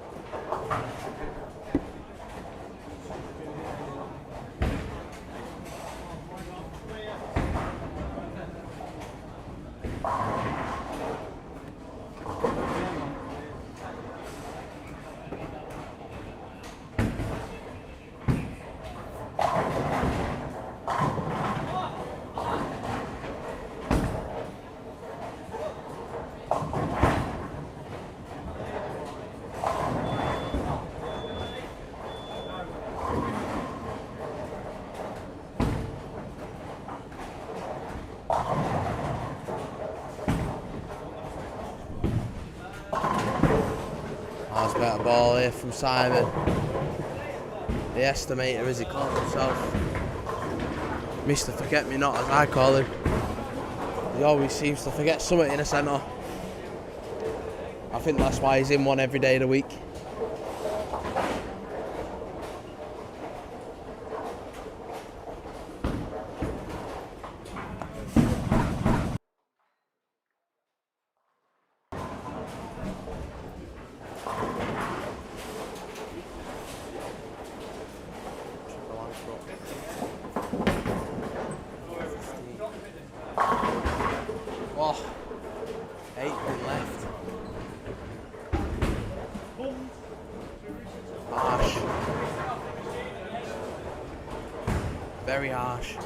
That's a better ball here from Simon. The estimator, as he calls himself. Mr. Forget-Me-Not, as I call him. He always seems to forget something in a centre. I think that's why he's in one every day of the week. Oh, 8 pin left. Harsh. Very harsh.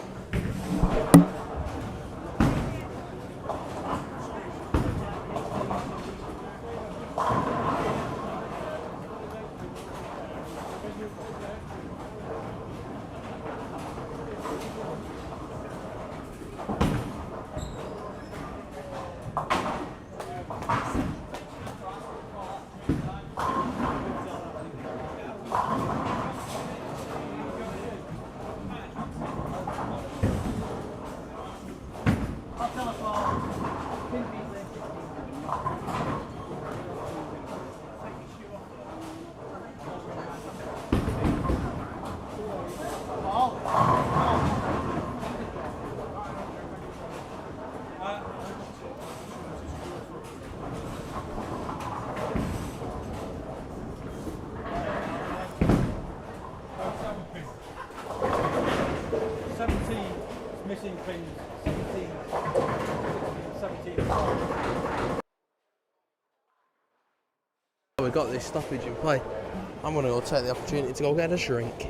Missing pins, 17. We've got this stoppage in play. I'm going to go take the opportunity to go get a drink.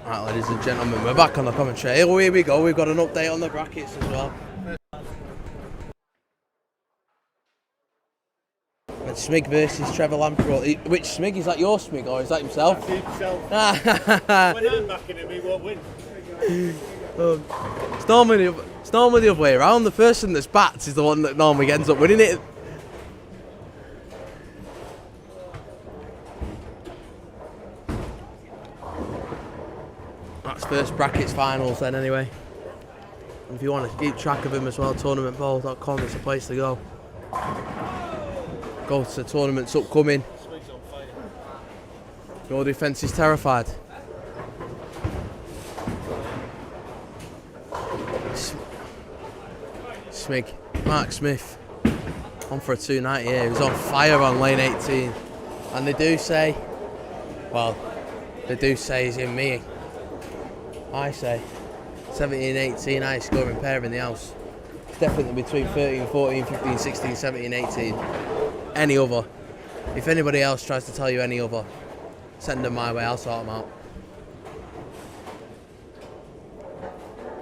Right, ladies and gentlemen, we're back on the commentary. Here we go, we've got an update on the brackets as well. And Smig versus Trevor Lampro. Which Smig? Is that your Smig or is that himself? That's himself. When I'm backing him, he won't win. It's normally the other way around. The person that's bats is the one that normally ends up winning it. That's first brackets finals then anyway. And if you want to keep track of them as well, tournamentball.com is the place to go. Go to tournaments upcoming. Your defence is terrified. Smig, Mark Smith, on for a 290 here. He was on fire on lane 18. And they do say he's in me. I say 17-18, highest scoring pair in the house. It's definitely between 13, 14, 15, 16, 17, 18. Any other. If anybody else tries to tell you any other, send them my way, I'll sort them out.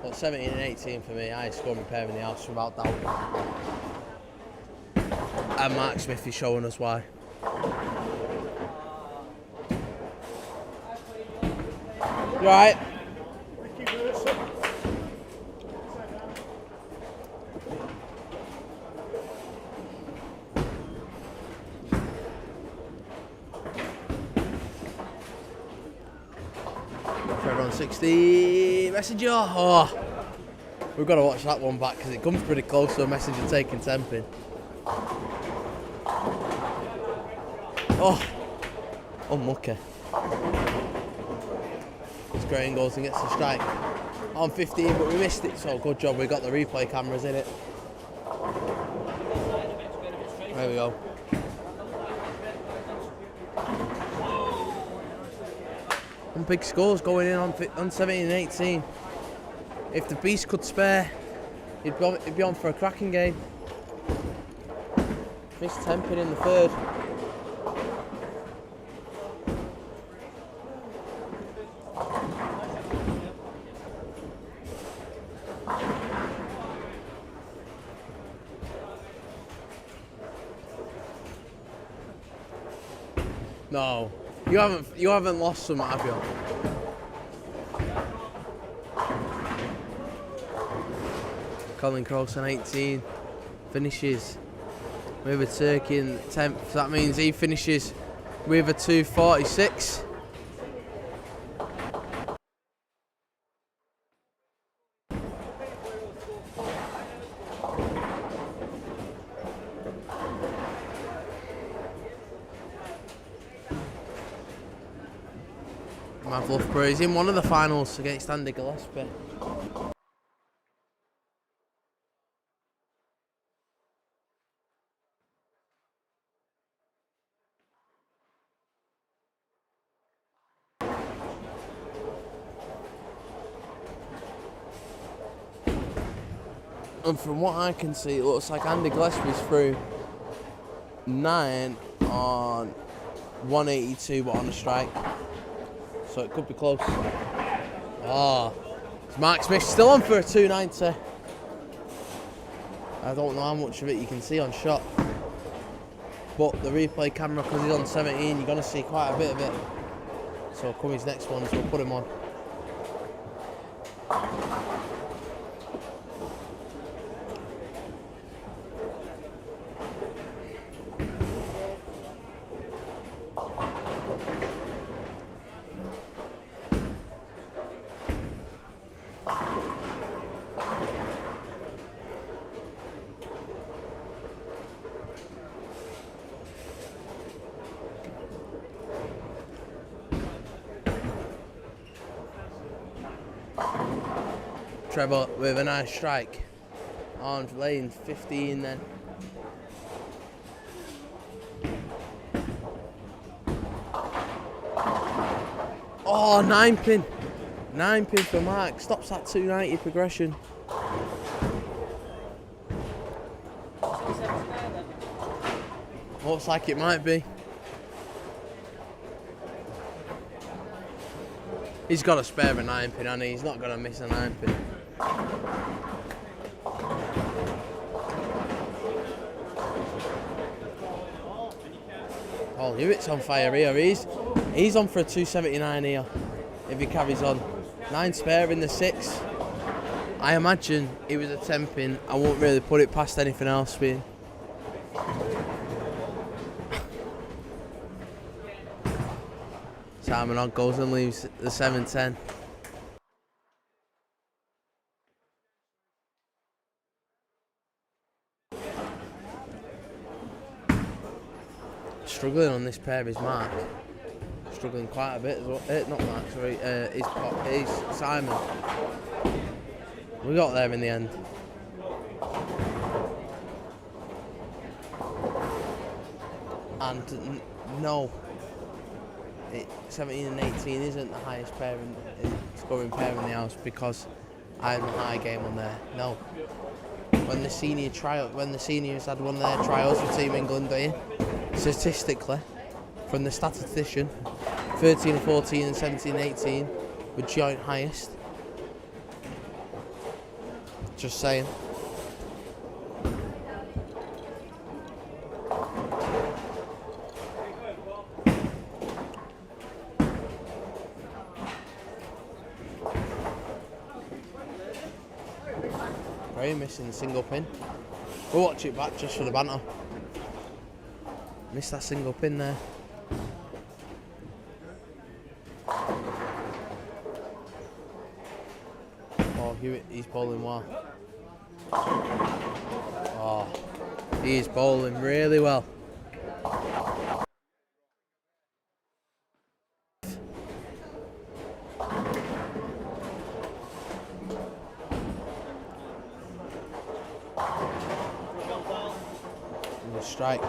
But 17 and 18 for me, highest scoring pair in the house without doubt. And Mark Smith is showing us why. You alright? Trevor on 60, Messenger. Oh, we've got to watch that one back because it comes pretty close to a Messenger taking 10 pin. Oh, unlucky. Green goes and gets the strike on 15, but we missed it, so good job we got the replay cameras in it. There we go. Some big scores going in on 17 and 18. If the Beast could spare, he'd be on for a cracking game. Missed 10 pin in the third. No, you haven't lost some, have you? Colin Croson 18 finishes with a turkey in 10th. So that means he finishes with a 2:46. Mav Loughborough is in one of the finals against Andy Gillespie. And from what I can see, it looks like Andy Gillespie's through 9 on 182 but on a strike. So it could be close. Oh, it's Mark Smith still on for a 290. I don't know how much of it you can see on shot. But the replay camera, because he's on 17, you're going to see quite a bit of it. So come his next ones, we'll put him on. Trevor with a nice strike. Orange lane 15 then. Oh, 9 pin. 9 pin for Mark. Stops that 290 progression. Looks like it might be. He's got to spare a 9 pin, and he's not going to miss a 9 pin. Oh, Hewitt's on fire here. He's on for a 279 here if he carries on. 9 spare in the 6. I imagine he was a 10 pin. I won't really put it past anything else being. Simon Ogg goes and leaves the 7-10. Struggling on this pair is Mark. Struggling quite a bit as well. Not Mark, sorry. Is Simon. We got there in the end. And no. 17 and 18 isn't the highest pair scoring pair in the house because I had a high game on there. No. When the seniors had one of their trials for Team England, statistically, from the statistician, 13 and 14 and 17 and 18 were joint highest. Just saying. Missing the single pin. We'll watch it back just for the banter. Missed that single pin there. Oh, he's bowling well. Oh, he's bowling really well. Strike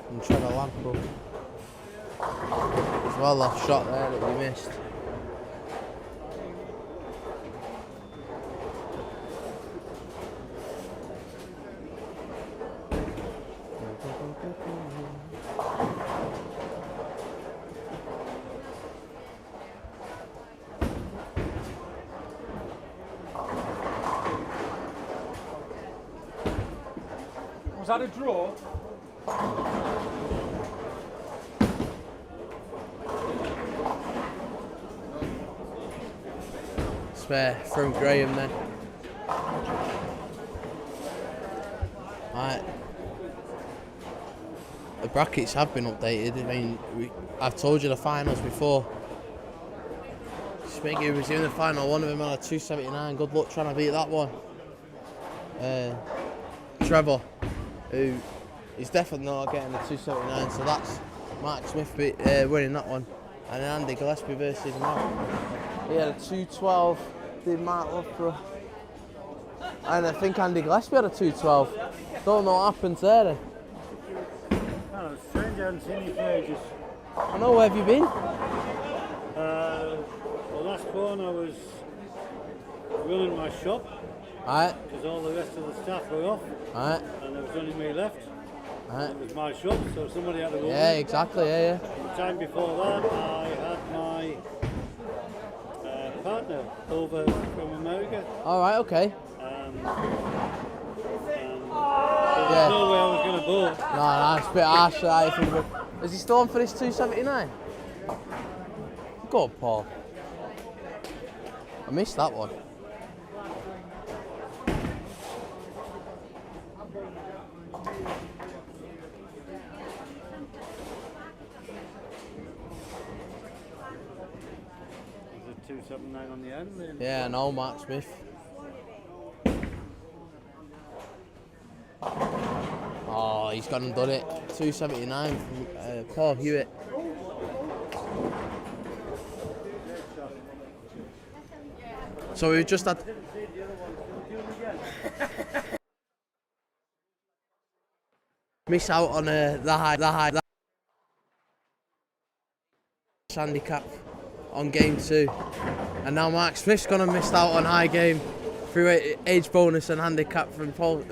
from Trevor Lampo. It's well off shot there that we missed. Was that a draw? Spare from Graham then. Right. The brackets have been updated. I mean, I've told you the finals before. Smiggy was in the final, one of them on a 279. Good luck trying to beat that one. Trevor, who is definitely not getting the 279, so that's Mark Smith winning that one. And then Andy Gillespie versus Mark. He had a 212, did Mark Loughborough. And I think Andy Gillespie had a 212. Don't know what happened there then. Oh, it's strange, I haven't seen you for ages. I know, where have you been? The last one I was running my shop Alright, because all the rest of the staff were off alright, and there was only me left. alright. It was my shop, so somebody had to go. Yeah, exactly, yeah. The time before that, I had my partner over from America. Alright, okay. There Yeah. was no way I was going to bowl. No, it's a bit harsh that. Is he still on for this 279? Go on, Paul. I missed that one. Was it 279 on the end? Then? Yeah, no, Mark Smith. Oh, he's gone and done it. 279 from Paul Hewitt. So we just had. Miss out on the high handicap on game 2, and now Mark Smith's gonna miss out on high game through age bonus and handicap from Paul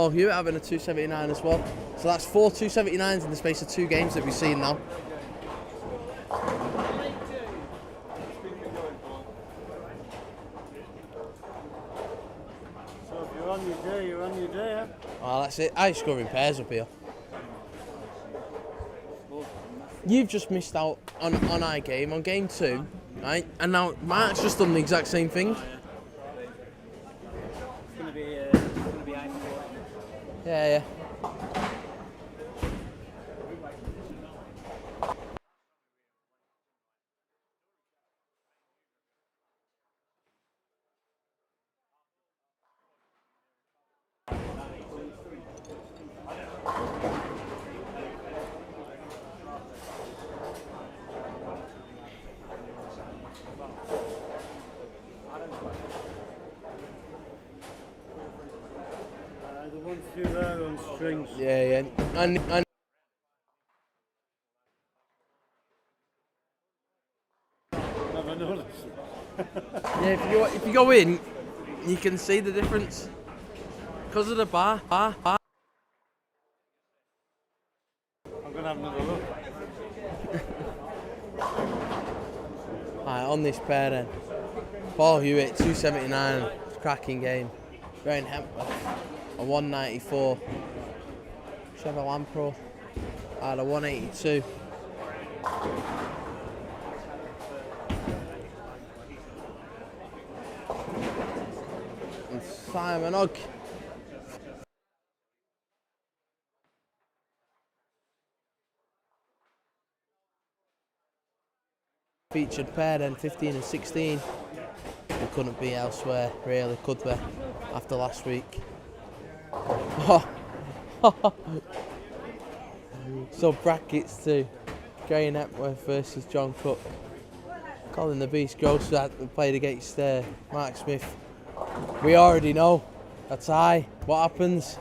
Hewitt having a 279 as well. So that's 4 279s in the space of 2 games that we've seen now. So if you're on your day, you're on your day, eh? Oh, that's it. I score in pairs up here. You've just missed out on high game on game 2, right? And now Mark's just done the exact same thing. It's going to be high score. Yeah. The one through there on strings. Yeah. And Never noticed. yeah, if you go in, you can see the difference because of the bar. I'm going to have another look. Right, on this pair then. Paul Hewitt, 279, cracking game. Brian Hempler, a 194. Trevor Lampro had a 182. And Simon Ogg. Featured pair then, 15 and 16. We couldn't be elsewhere, really, could we, after last week? So brackets too. Gray Networth versus John Cook. Colin the Beast Gross played against Mark Smith. We already know a tie. What happens?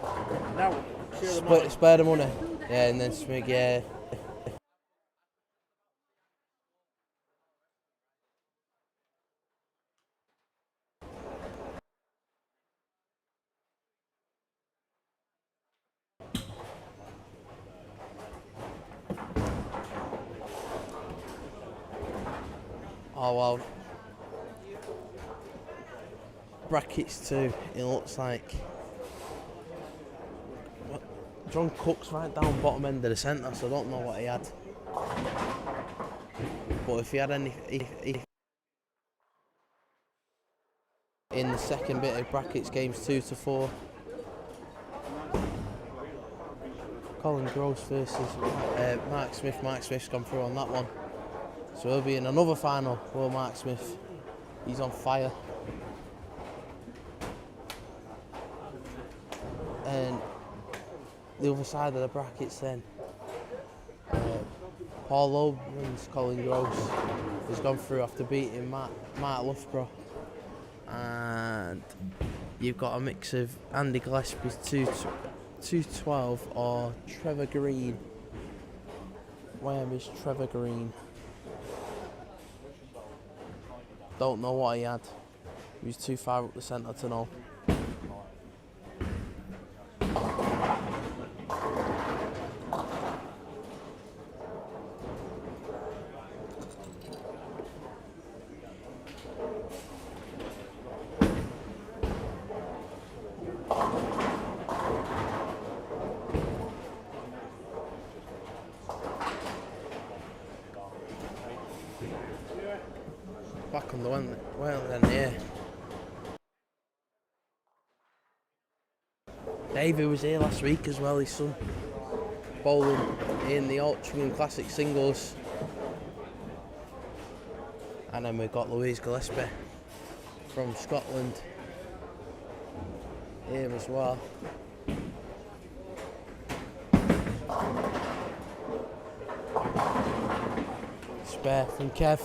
Now, share the money. Spare the money. Yeah, and then Smig, yeah. Oh well. Brackets 2, it looks like. What? John Cook's right down bottom end of the centre, so I don't know what he had. But if he had any. In the second bit of brackets, games 2 to 4. Colin Gross versus Mark Smith. Mark Smith's gone through on that one. So he'll be in another final. Will Mark Smith? He's on fire. And the other side of the brackets then. Paul Oban's Colin Gross has gone through after beating Mark Loughborough. And you've got a mix of Andy Gillespie's 212 or Trevor Green. Where is Trevor Green? Don't know what he had. He was too far up the centre to know. Back on the one, well then, yeah. David was here last week as well, his son. Bowling in the Altrincham Classic Singles. And then we've got Louise Gillespie from Scotland here as well. Spare from Kev.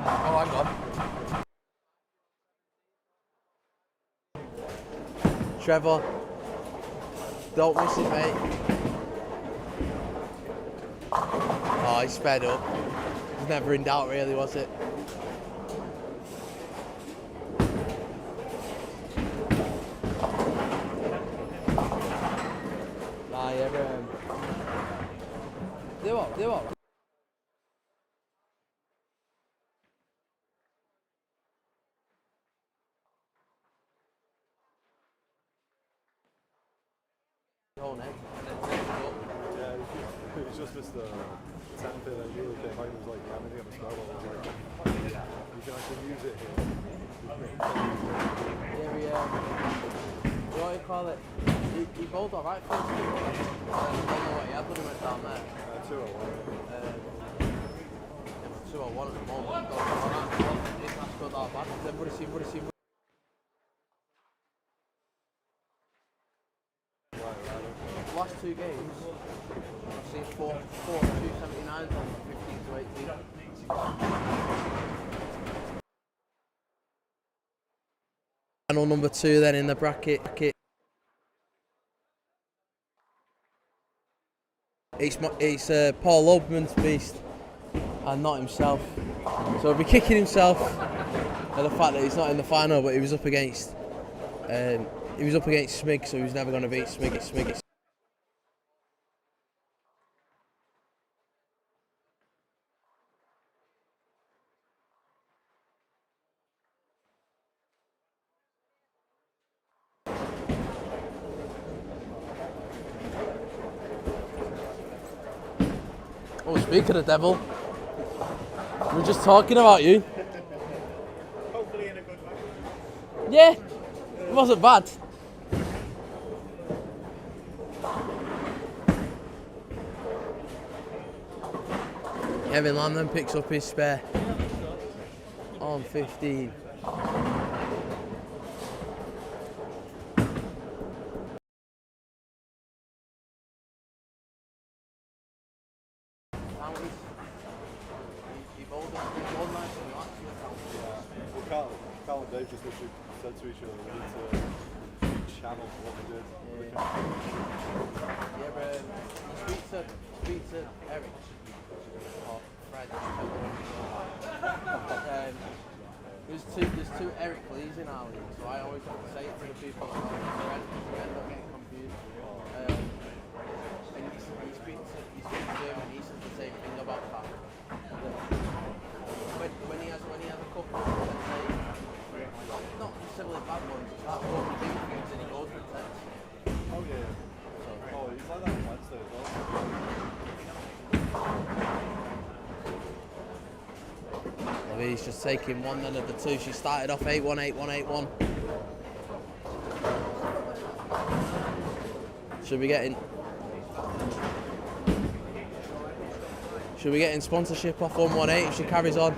Oh, hang on. Trevor, don't miss it, mate. Oh, he sped up. It was never in doubt, really, was it? Nah, yeah, do what? Yeah, it's just missed the sound bit that really came home. It was like, yeah, I'm going to get my spell. I was like, you can actually use it here. Yeah, what do you call it? He bowled alright for us. I don't know what he had when he went down there. 201 at the moment. That's good or bad. Then what do you see? Last two games, I've seen 4 279s on 15 to 18. Final number 2 then in the bracket. It's Paul Oban's beast and not himself. So he'll be kicking himself at the fact that he's not in the final, but he was up against Smig, so he was never going to beat Smig. Oh, speak of the devil, we were just talking about you. Hopefully in a good way. Yeah, it wasn't bad. Kevin Lamb then picks up his spare on 15. Well, Carl and Dave just literally said to each other, we need to channel what we did. Yeah, but speak to Eric or Fred. There's two Eric Lees in our league, so I always have to say it to the people that end up getting confused. And he speaks to him and he says the same thing about that. When he has a couple, let's say, not necessarily bad ones, it's that what we do things and he goes for text. Oh yeah. Oh, he's like that on Wednesday as well. Louise just taking one then of the two. She started off 8-1, 8-1, 8-1. Should be getting sponsorship off 118 if she carries on.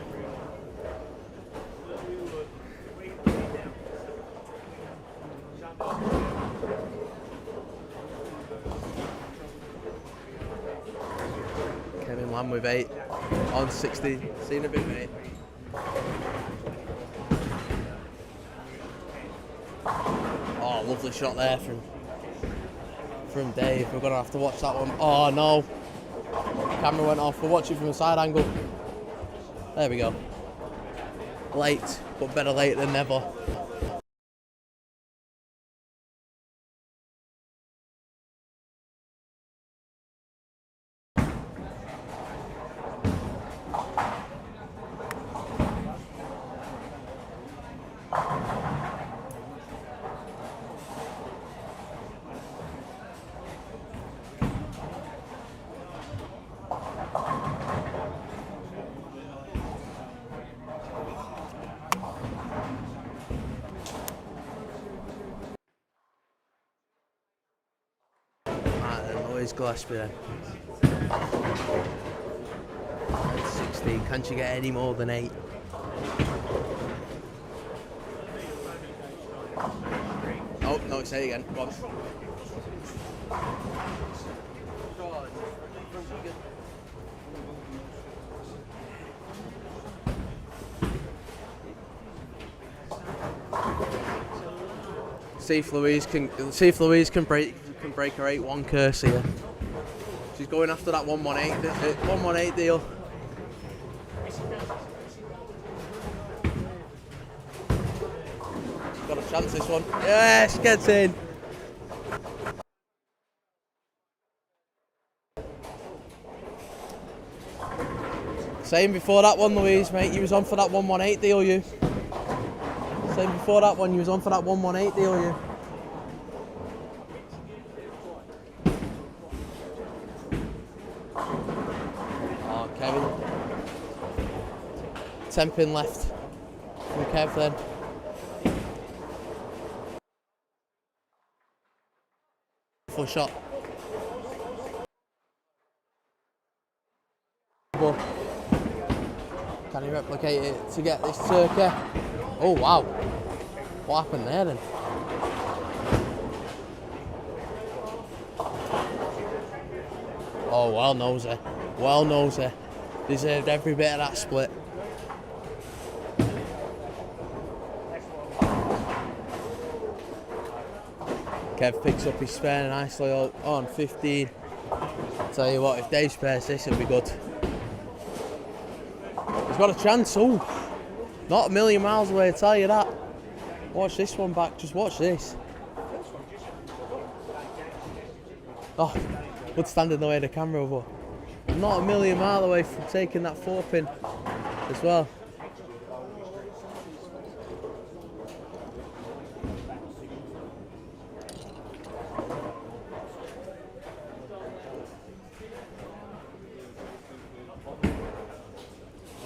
Kevin Lamb with 8 on 16. Seen a bit, mate. Oh, lovely shot there from Dave. We're gonna have to watch that one. Oh no. Camera went off. We'll watch it from a side angle. There we go. Late, but better late than never. Gillespie then. At 16, can't you get any more than 8? Oh, no, say it again. Go on. See if Louise can break her 8-1 curse here. She's going after that 118 deal. Got a chance this one. Yes, gets in. Same before that one, Louise, mate. You was on for that 118 deal, you. Same before that one, you was on for that 118 deal, you. Oh, Kevin. 10 pin left from Kev then. Full shot. Can he replicate it to get this turkey? Oh wow. What happened there then? Oh, well nosy. Well nosy. Deserved every bit of that split. Kev picks up his spare nicely on 15. Tell you what, if Dave spares this, it'll be good. He's got a chance. Oh, not a million miles away, I tell you that. Watch this one back. Just watch this. Oh, would stand in the way of the camera, but not a million miles away from taking that 4-pin as well.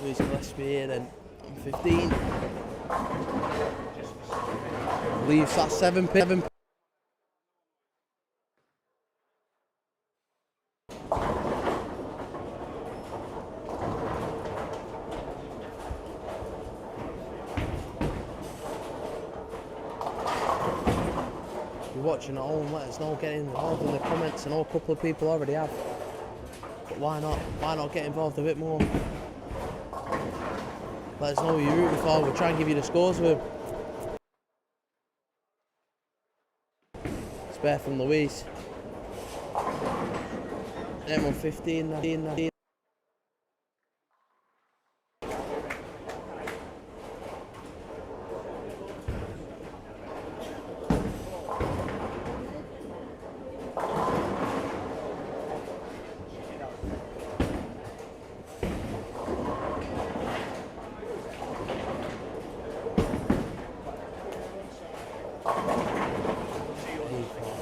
Luis Gillespie here then, 15. Leaves that 7-pin. You're watching at home, let us know, get involved in the comments. I know a couple of people already have. But why not? Why not get involved a bit more? Let us know who you're rooting for. We'll try and give you the scores with him. Spare from Louise. M1 15.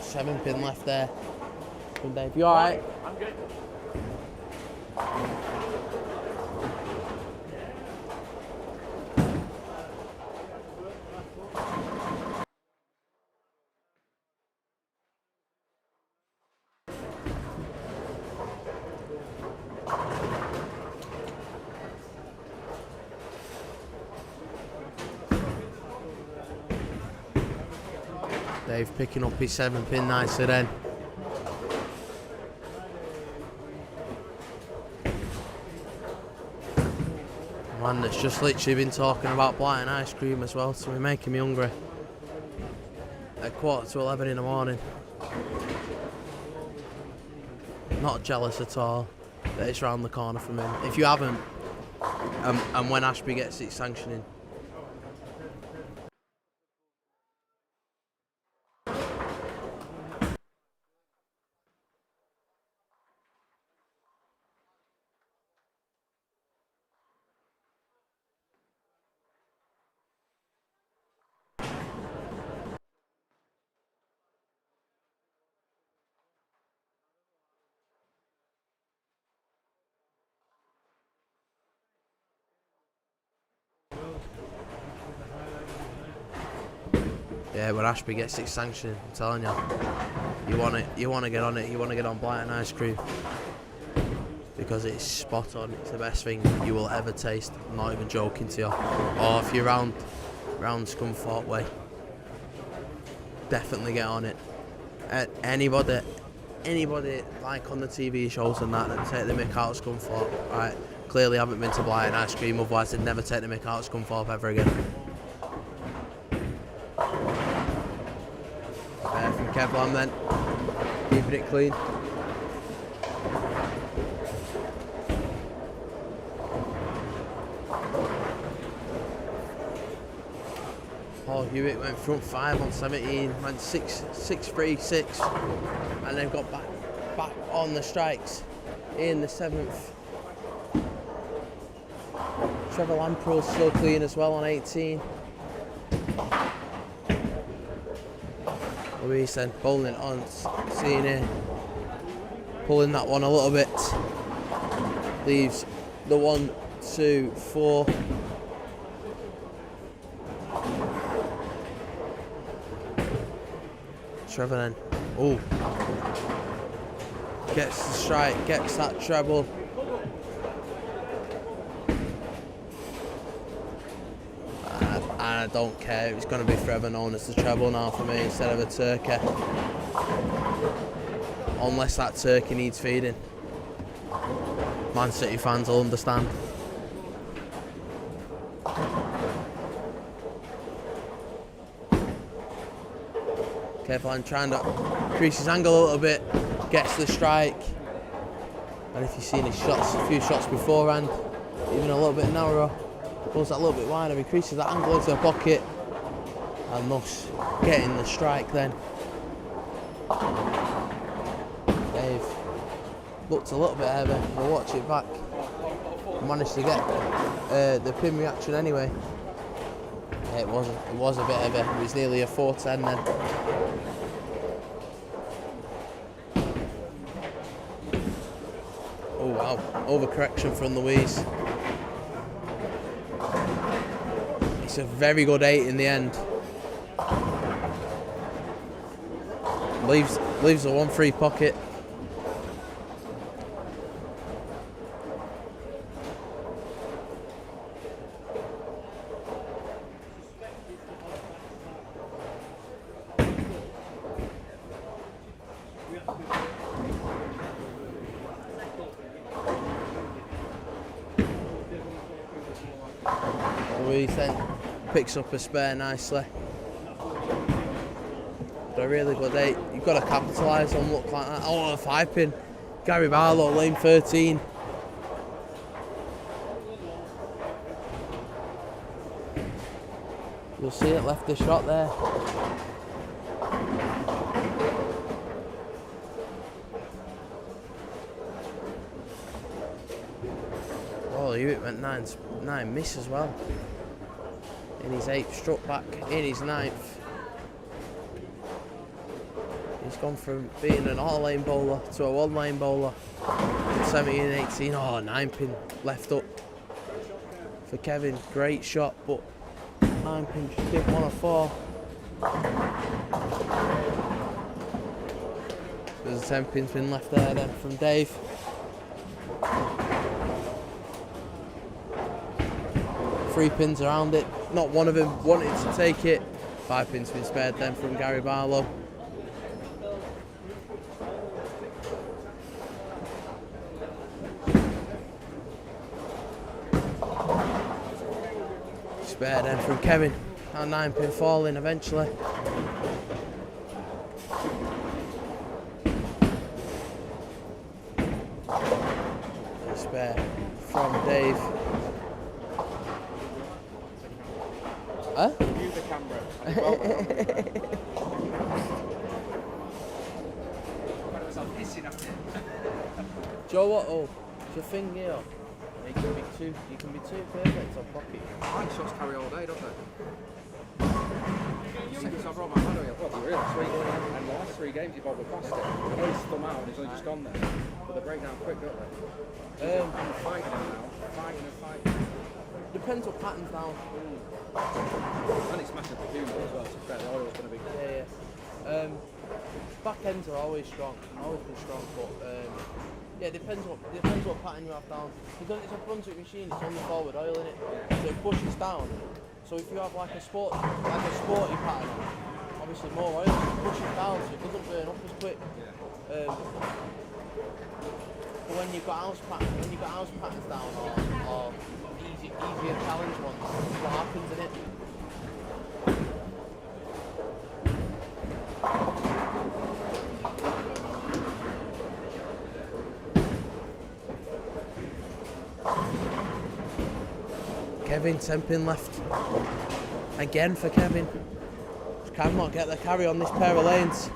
Seven pin left there. Good, Dave. You alright? I'm good. Dave picking up his 7-pin nicely then. Man that's just literally been talking about blighting ice cream as well, so we're making me hungry. At 11:15 in the morning. Not jealous at all that it's round the corner from him. If you haven't, and when Ashby gets its sanctioning, yeah, when Ashby gets its sanctioning, I'm telling you, you want to get on it, you want to get on blighting ice cream. Because it's spot on, it's the best thing you will ever taste. I'm not even joking to you. Or if you're round Scunthorpe way, definitely get on it. Anybody like on the TV shows and that take the mick out of Scunthorpe, right, clearly haven't been to blighting ice cream, otherwise they'd never take the mick out of Scunthorpe ever again. From Kevlar then, keeping it clean. Paul Hewitt went front 5 on 17, went 6-3-6, and then got back on the strikes in the 7th. Trevor Lamprell's still clean as well on 18. Louise then bowling it on, seeing here, pulling that one a little bit, leaves the 1, 2, 4. Trevor then, oh, gets the strike, gets that treble. And I don't care, it's going to be forever known as the treble now for me instead of a turkey. Unless that turkey needs feeding. Man City fans will understand. Careful, I'm trying to increase his angle a little bit, gets the strike. And if you've seen his shots, a few shots beforehand, even a little bit narrower, pulls that a little bit wider, increases that angle into the pocket, and thus getting the strike then. Dave looked a little bit heavy, we'll watch it back. Managed to get the pin reaction anyway. Yeah, it was a bit heavy, it was nearly a 410 then. Oh wow, overcorrection from Louise. It's a very good 8 in the end. Leaves a 1-3 pocket. Louise then picks up a spare nicely. But a really good 8. You've got to capitalise on look like that. Oh, a 5-pin. Gary Barlow, lane 13. You'll see it left the shot there. Oh, Hewitt went 9 miss as well. In his 8th, struck back in his 9th. He's gone from being an all-lane bowler to a one-lane bowler in 17 and 18. Oh, 9-pin left up for Kevin. Great shot, but 9-pin just did 1 of 4. There's a 10-pin's been left there then from Dave. Three pins around it. Not one of them wanted to take it. 5 pins been spared then from Gary Barlow. Spare then from Kevin. That 9-pin falling eventually. Spare from Dave. Huh? Mute the camera. Joe, what? Oh, it's your thing here. You can be too perfect on pocket. Mine shots carry all day, don't they? Since I brought my hand away, I've got the real sweet. And the last 3 games he bowled with plastic. I know he's come out and he's only just gone there. But they break down quick, don't they? I'm fighting him now. Fighting. Depends what pattern's down. And it's massive for humour as well, so fair, the oil's going to be... Yeah. Back ends are always strong. Always been strong, but yeah, depends what pattern you have down. Because it's a Brunswick machine, it's only forward oil in it, so it pushes down. So if you have like a sporty pattern, obviously more oil, it pushes down, so it doesn't burn up as quick. But when you've got house patterns down or easier challenge ones, what happens in it? Kevin, 10-pin left. Again for Kevin. Just cannot get the carry on this pair of lanes.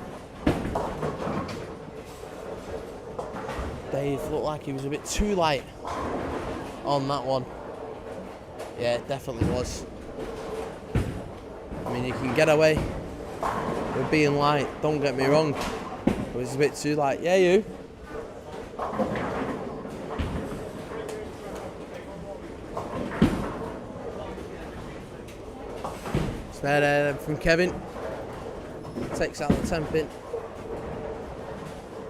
Dave looked like he was a bit too light on that one. Yeah, it definitely was. I mean, you can get away with being light, don't get me wrong. It was a bit too light. Yeah, you. Spare from Kevin. Takes out the 10-pin.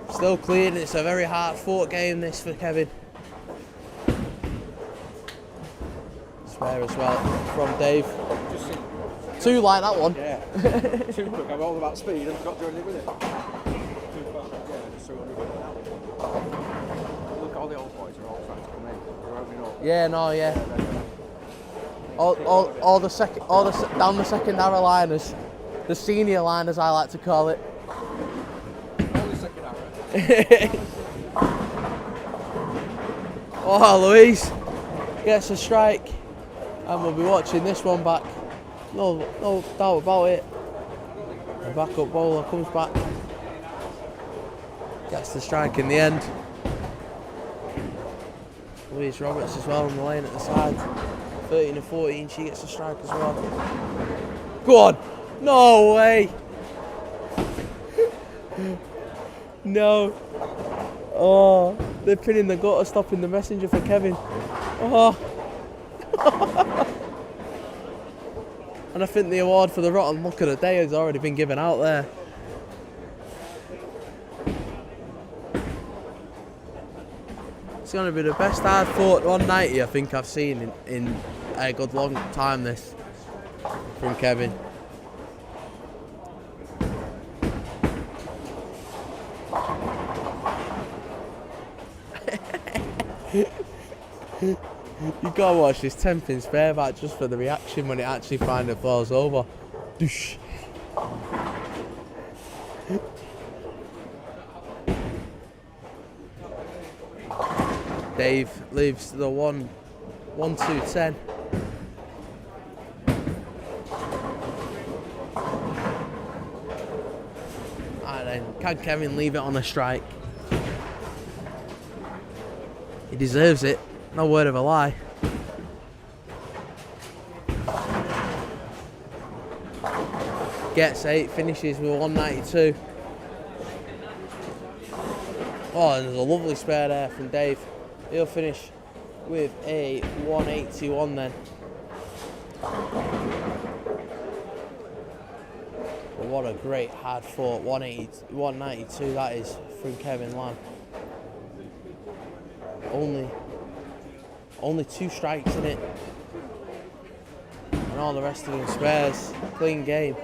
Still clean. It's a very hard fought game this for Kevin. Spare as well from Dave. Too light that one. Yeah. Too quick. I'm all about speed and forgot to do anything with it. Too fast. Yeah, just 300 out. Look, all the old boys are all trying to come in. They're opening up. Yeah, no, yeah. All the down the second-arrow liners, the senior liners I like to call it. Only second arrow. Oh, Louise, gets a strike, and we'll be watching this one back. No doubt about it. The backup bowler comes back, gets the strike in the end. Louise Roberts as well on the lane at the side. 13 and 14, she gets a strike as well. Go on! No way! No! Oh, they're pinning the gutter, stopping the messenger for Kevin. Oh! And I think the award for the rotten luck of the day has already been given out there. It's going to be the best hard fought 190 I think I've seen in a good long time, this, from Kevin. You gotta watch this 10-pin spare back just for the reaction when it actually finally falls over. Doosh. Dave leaves the 1-2-10. And then can Kevin leave it on a strike? He deserves it, no word of a lie. Gets 8, finishes with 192. Oh, and there's a lovely spare there from Dave. He'll finish with a 181 then. But what a great hard fought 192 that is from Kevin Lamb. Only 2 strikes in it. And all the rest of them spares. Clean game.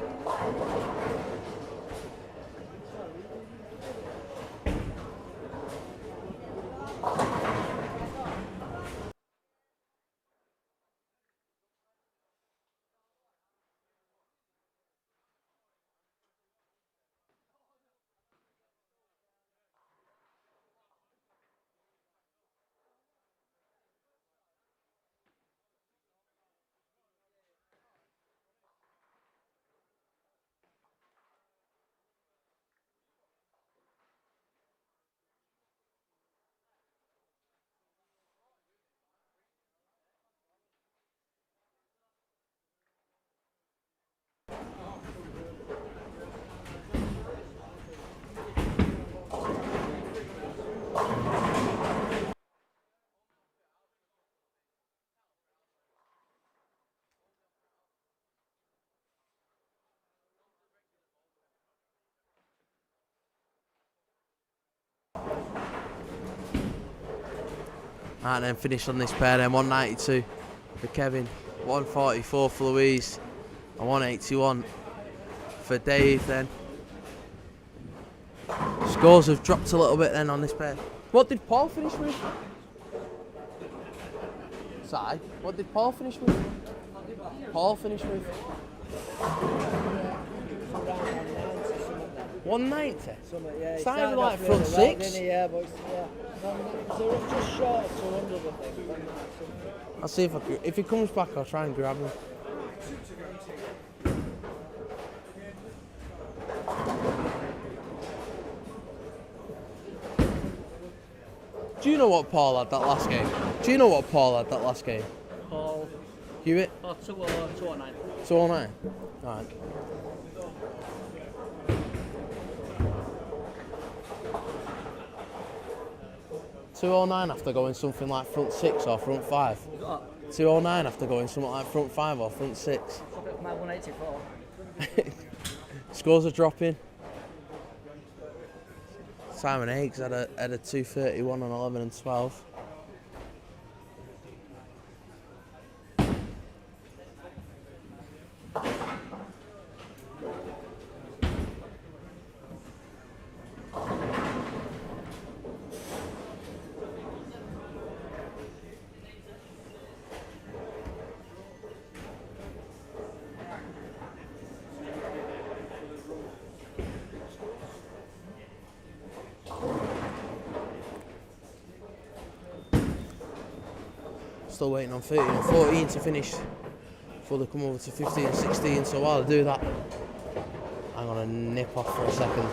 And then finish on this pair then, 192 for Kevin, 144 for Louise, and 181 for Dave then. Scores have dropped a little bit then on this pair. What did Paul finish with? Si, what did Paul finish with? Paul finished with? 190? Yeah, It's not even like front 6. Yeah, but it's just short of 200, I think. I'll see if he comes back, I'll try and grab him. Do you know what Paul had that last game? Paul. Hewitt? Oh, 209. 209? Alright. $209 after going something like front 6 or front 5. $209 after going something like front 5 or front 6. My 184. Scores are dropping. Simon Higgs had a 231 on 11 and 12. still waiting on 13 and 14 to finish before they come over to 15 and 16. So while I do that, I'm going to nip off for a second.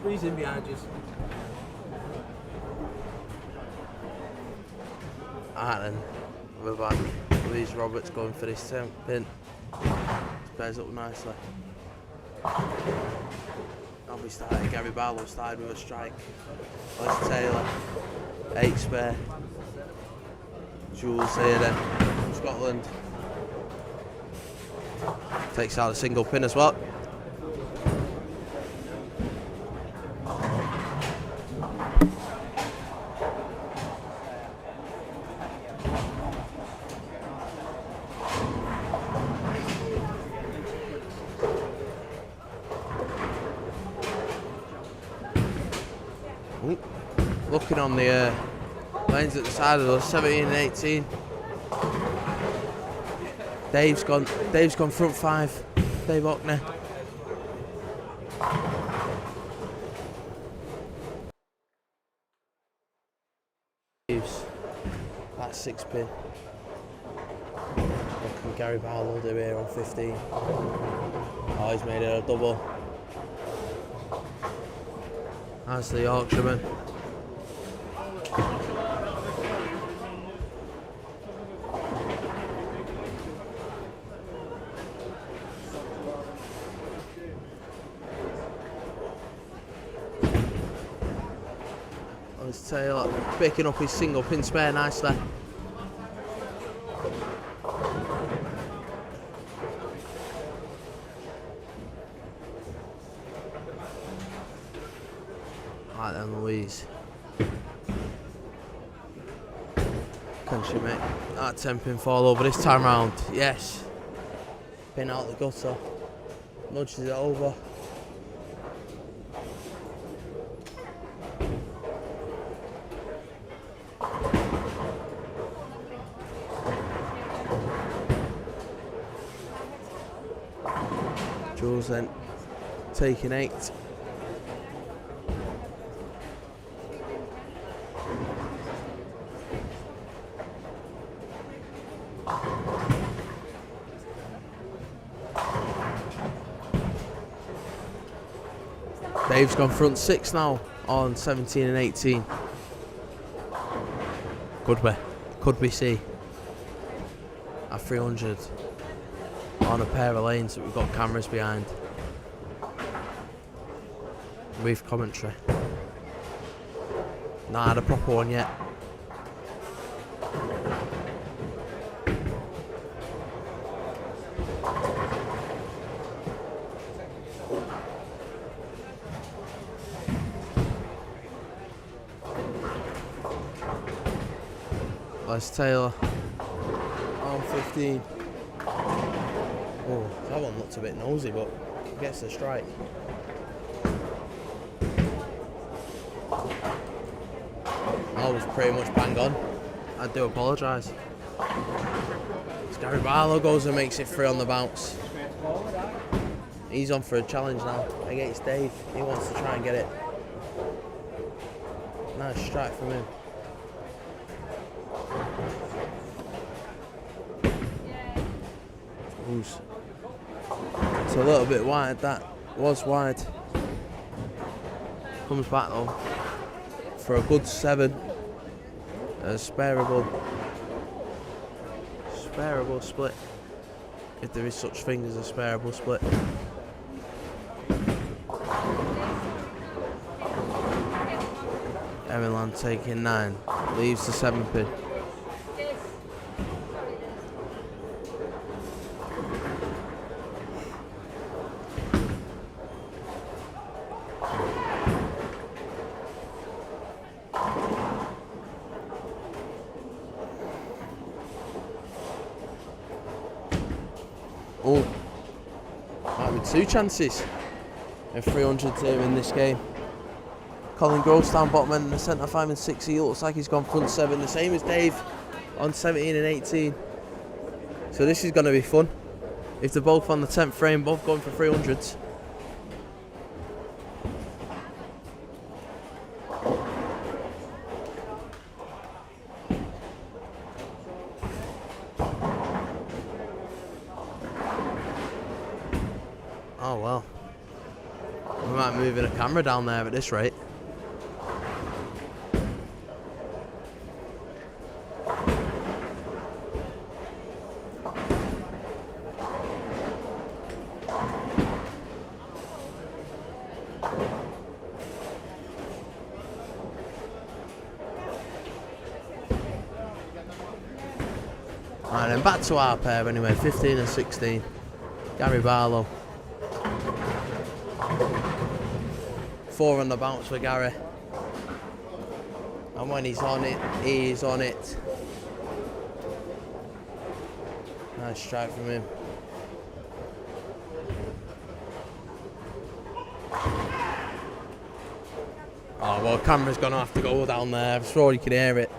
Squeeze in behind you. Alright then, we're back. Louise Roberts going for this pin. Spares up nicely. And we started, Gary Barlow started with a strike. Les Taylor, 8 spare. Jules here then, from Scotland. Takes out a single pin as well. Looking on the lanes at the side of those, 17 and 18. Dave's gone front 5. Dave Ockney. That's 6 pin. What can Gary Barlow do here on 15? Oh, he's made it a double. That's the Yorkshireman. Taylor picking up his single pin spare nicely. Right then, Louise. Can she make that 10 pin fall over this time round? Yes. Pin out the gutter. Nudges it over. Jules then taking 8. Dave's gone front 6 now on 17 and 18. Could we see a 300 on a pair of lanes that we've got cameras behind with commentary? Not had a proper one yet. Les Taylor on 15. Oh, that one looked a bit nosy, but gets the strike. That was pretty much bang on. I do apologise. Gary Barlow goes and makes it free on the bounce. He's on for a challenge now against Dave. He wants to try and get it. Nice strike from him. Oops. It's a little bit wide, that was wide. Comes back though for a good 7. A spareable split, if there is such thing as a spareable split. Everland taking 9, leaves the 7 pin. Oh, might be 2 chances of 300 here in this game. Colin Gross down bottom end in the centre 5 and 6. He looks like he's gone front 7, the same as Dave on 17 and 18. So this is going to be fun. If they're both on the 10th frame, both going for 300s. Oh well, we might be moving a camera down there at this rate. Alright then, back to our pair anyway, 15 and 16. Gary Barlow. 4 on the bounce for Gary. And when he's on it, he's on it. Nice strike from him. Oh well, camera's gonna have to go down there. I'm sure you can hear it.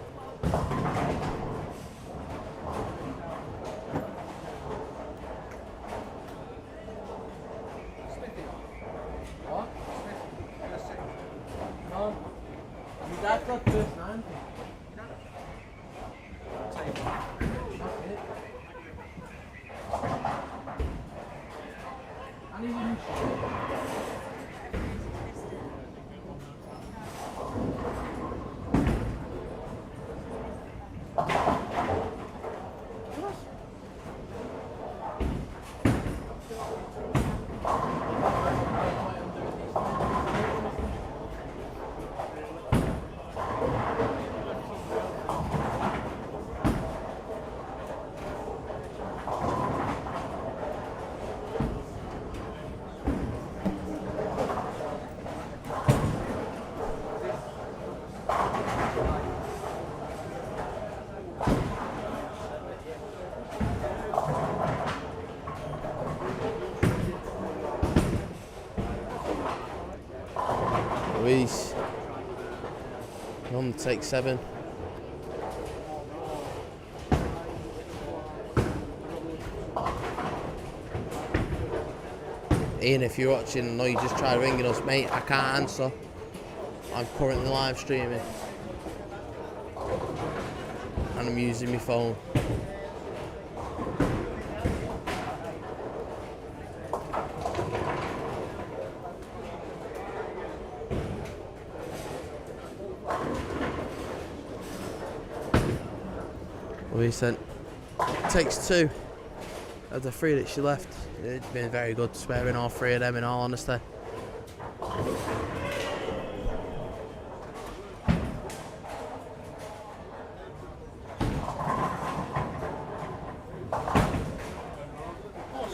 Louise on take 7. Ian, if you're watching, I know you just tried ringing us, mate. I can't answer. I'm currently live streaming and I'm using my phone. Louise sent takes 2 of the 3 that she left. It's been very good sparing all 3 of them, in all honesty.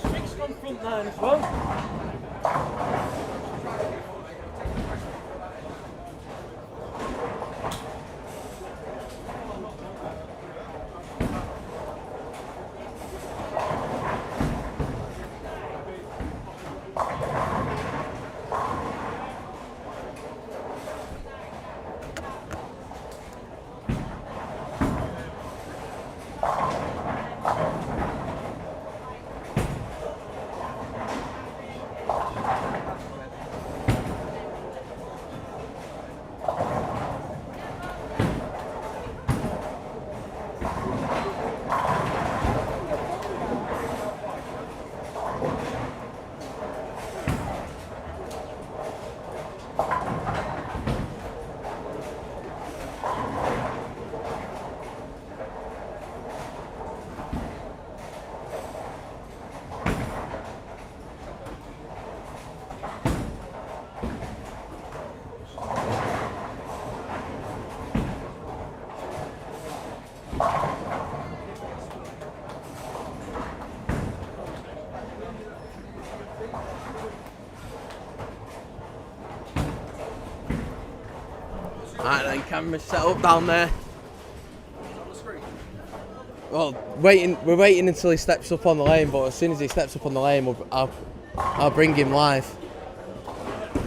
Six gone front 9 as well. Alright then, camera set up down there. Well, we're waiting until he steps up on the lane, but as soon as he steps up on the lane, I'll bring him live.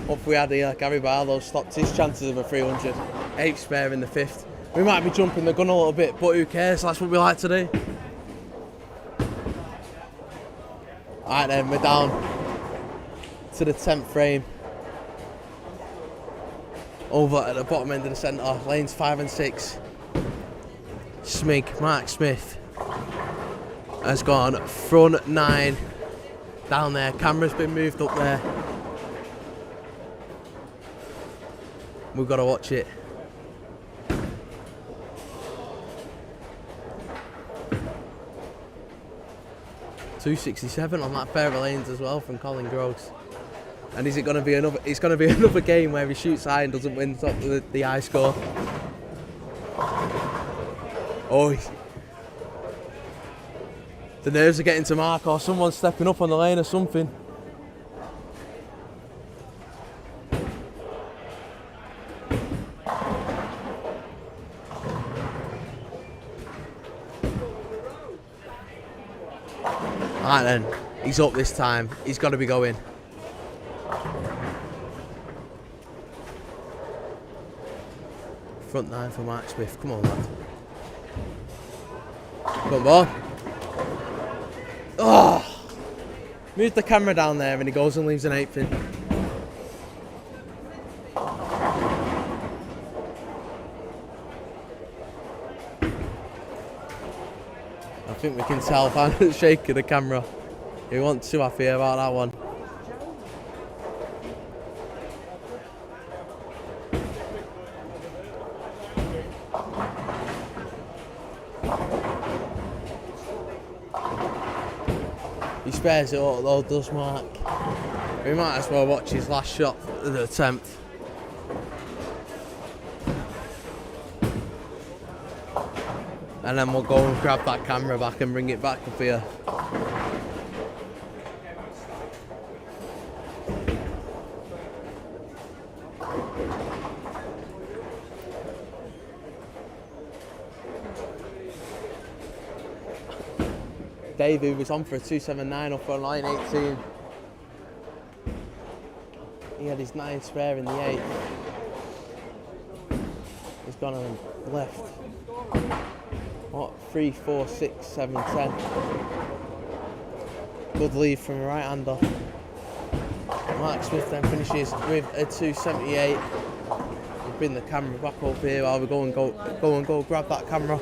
Hopefully Gary Barlow stopped his chances of a 300. 8 spare in the 5th. We might be jumping the gun a little bit, but who cares? That's what we like to do. Alright then, we're down to the 10th frame. Over at the bottom end of the centre, lanes 5 and 6. Mark Smith has gone front 9 down there. Camera's been moved up there. We've got to watch it. .267 on that pair of lanes as well from Colin Gross. And is it going to be another? It's going to be another game where he shoots high and doesn't win the high score. Oh, the nerves are getting to Mark, or someone's stepping up on the lane or something. Alright then, he's up this time. He's got to be going. Front 9 for Mark Smith. Come on, lad. Come on. Oh! Move the camera down there and he goes and leaves an 8th in. I think we can tell by the shake of the camera. He wasn't too happy about that one. He spares it all though, does Mark. We might as well watch his last shot of the attempt. And then we'll go and grab that camera back and bring it back up here. Dave, who was on for a 279 off on line 18. He had his 9 spare in the 8th. He's gone on left. What? 3, 4, 6, 7, 10. Good lead from a right-hander. Mark Smith then finishes with a 278. We'll bring the camera back up here while we go and grab that camera.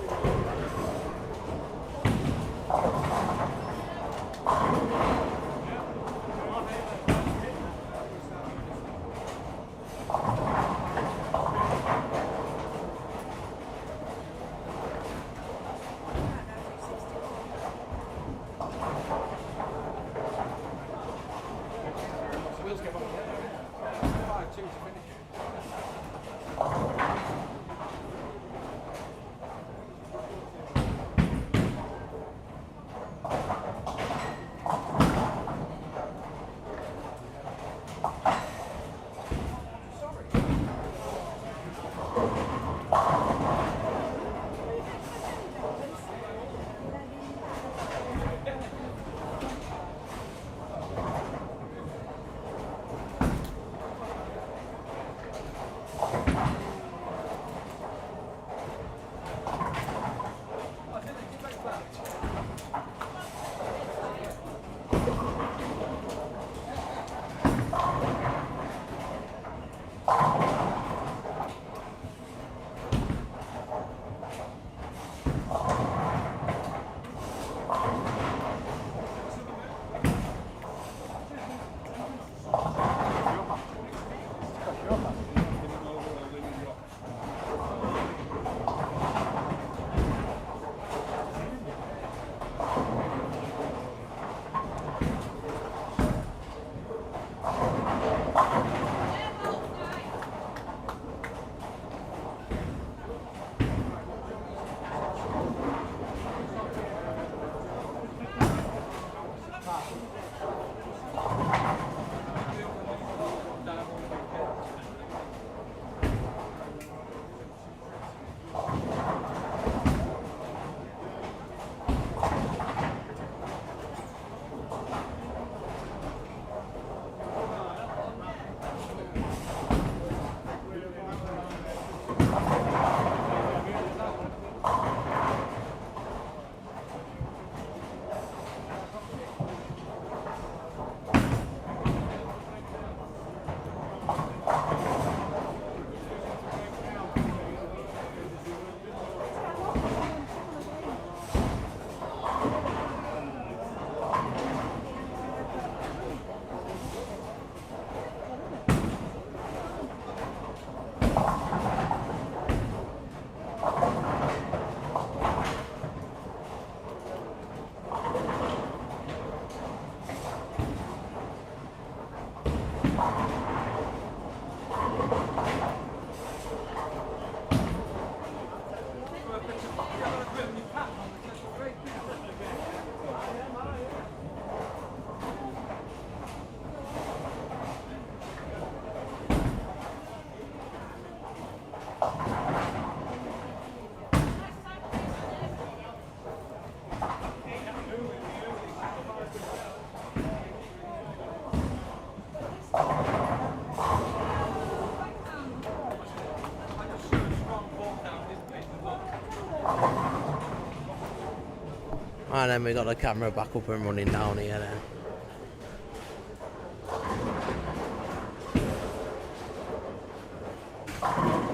And then we got the camera back up and running down here then.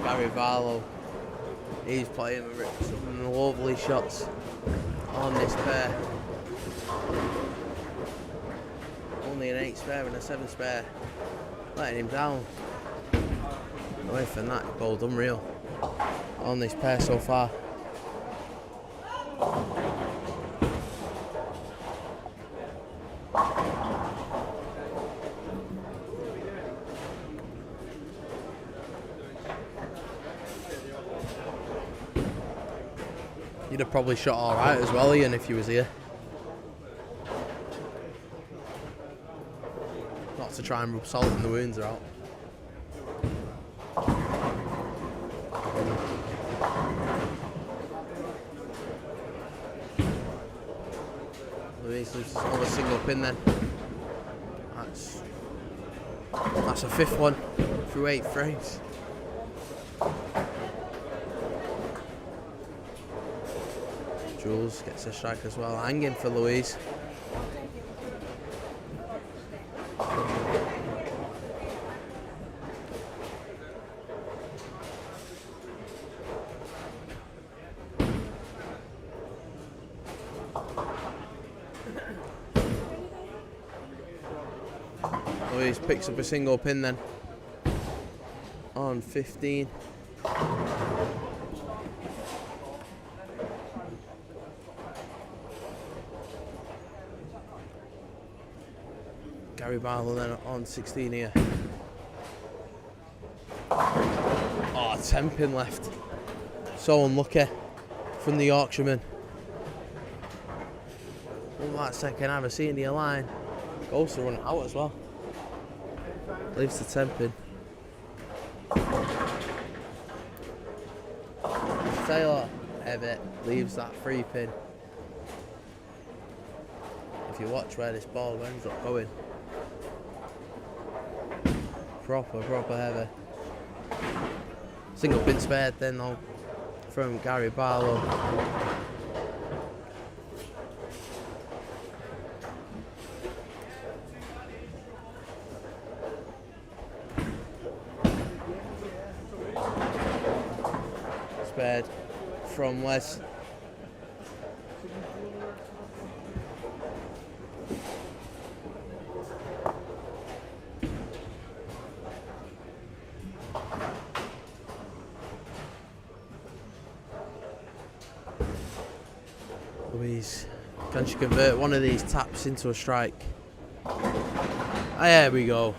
Gary Barlow, he's playing some lovely shots on this pair. Only an 8 spare and a 7 spare, letting him down. Away from that, bowled unreal on this pair so far. You'd have probably shot alright as well, Ian, if you was here. Not to try and rub salt in the wounds out. Louise loses another single pin then. That's a 5th one through 8 frames. Jules gets a strike as well, hanging for Louise. Louise picks up a single pin then on 15. Gary Barlow then on 16 here. Oh, 10 pin left. So unlucky from the Yorkshireman. All that second ever seeing the line. Goes to run out as well. Leaves the 10 pin. Taylor Ebbett leaves that 3 pin. If you watch where this ball ends up going. Proper heavy. Single pin spared then though from Gary Barlow. Spared from Wes. Louise, can she convert one of these taps into a strike? There we go.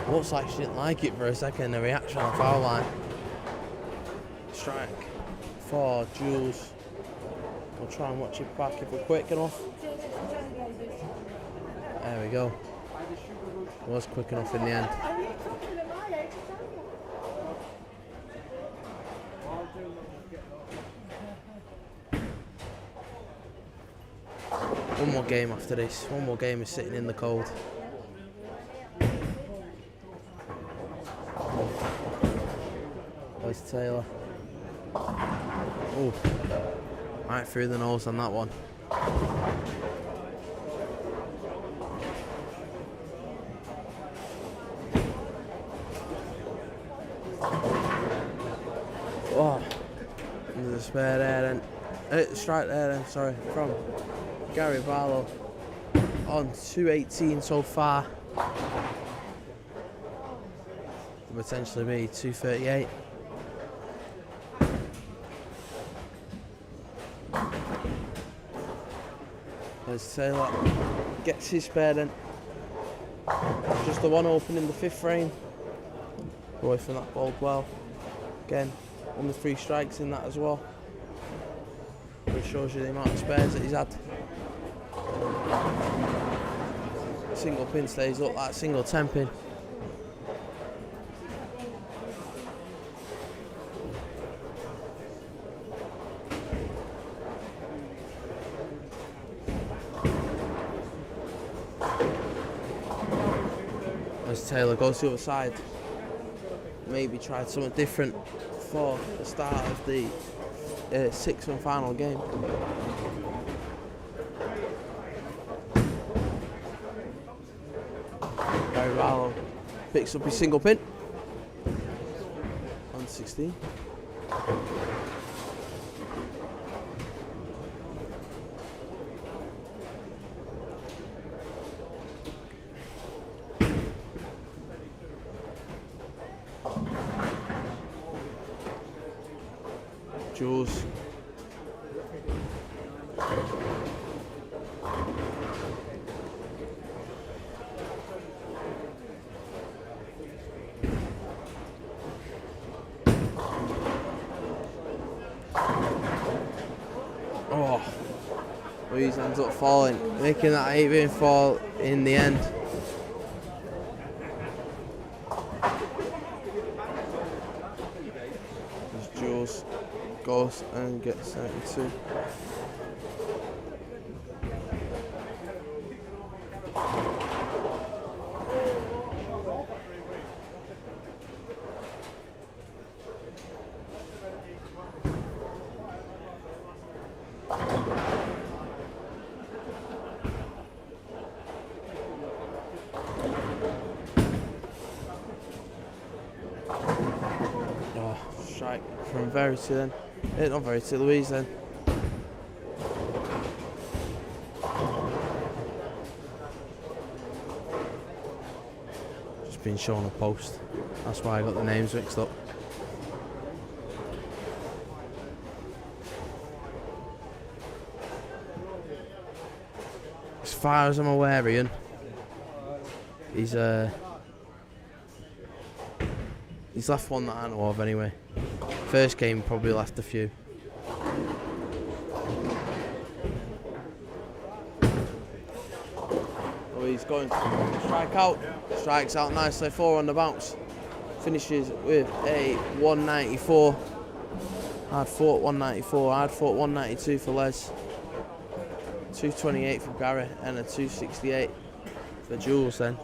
Looks like she didn't like it for a second, the reaction on foul line. Strike for Jules. We'll try and watch it back if we're quick enough. There we go. Was quick enough in the end. One more game after this. One more game is sitting in the cold. There's Taylor. Oh, right through the nose on that one. Oh, there's a spare there then. Strike there then, sorry, from Gary Barlow on 218 so far. Could potentially be 238. As Taylor gets his spare then. Just the one open in the 5th frame. Away from that ball well. Again, only 3 strikes in that as well. Which shows you the amount of spares that he's had. Single pin stays up, that single 10 pin. As Taylor goes to the other side. maybe tried something different for the start of the sixth and final game. Barry Barlow picks up his single pin on 16. Jules. Oh, Louise ends up falling, making that 8-pin fall in the end. As Jules goes and gets 72. Strike from Verity then. Not Verity, Louise then. Just been shown a post. That's why I got the names mixed up. As far as I'm aware, Ian, he's left one that I know of anyway. First game probably left a few. Oh, he's going to strike out. Strikes out nicely, 4 on the bounce. Finishes with a 194. Hard fought 194, hard fought 192 for Les. 228 for Gary and a 268 for Jules then.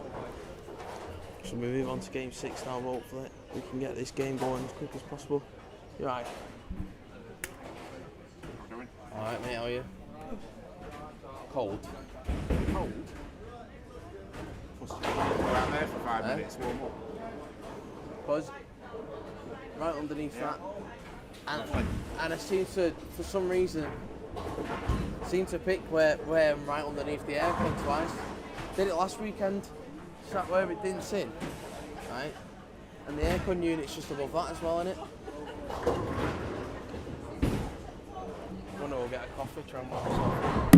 So we move on to game 6 now, hopefully we can get this game going as quick as possible. You alright? Alright mate, how are you? Cold? Cold? Around there for 5 minutes, warm up. Buzz, right underneath that. And I seem to, for some reason, pick where I'm right underneath the aircon twice. Did it last weekend, sat where it didn't sit, right? And the aircon unit's just above that as well, innit? I'm gonna go get a coffee, try and watch myself.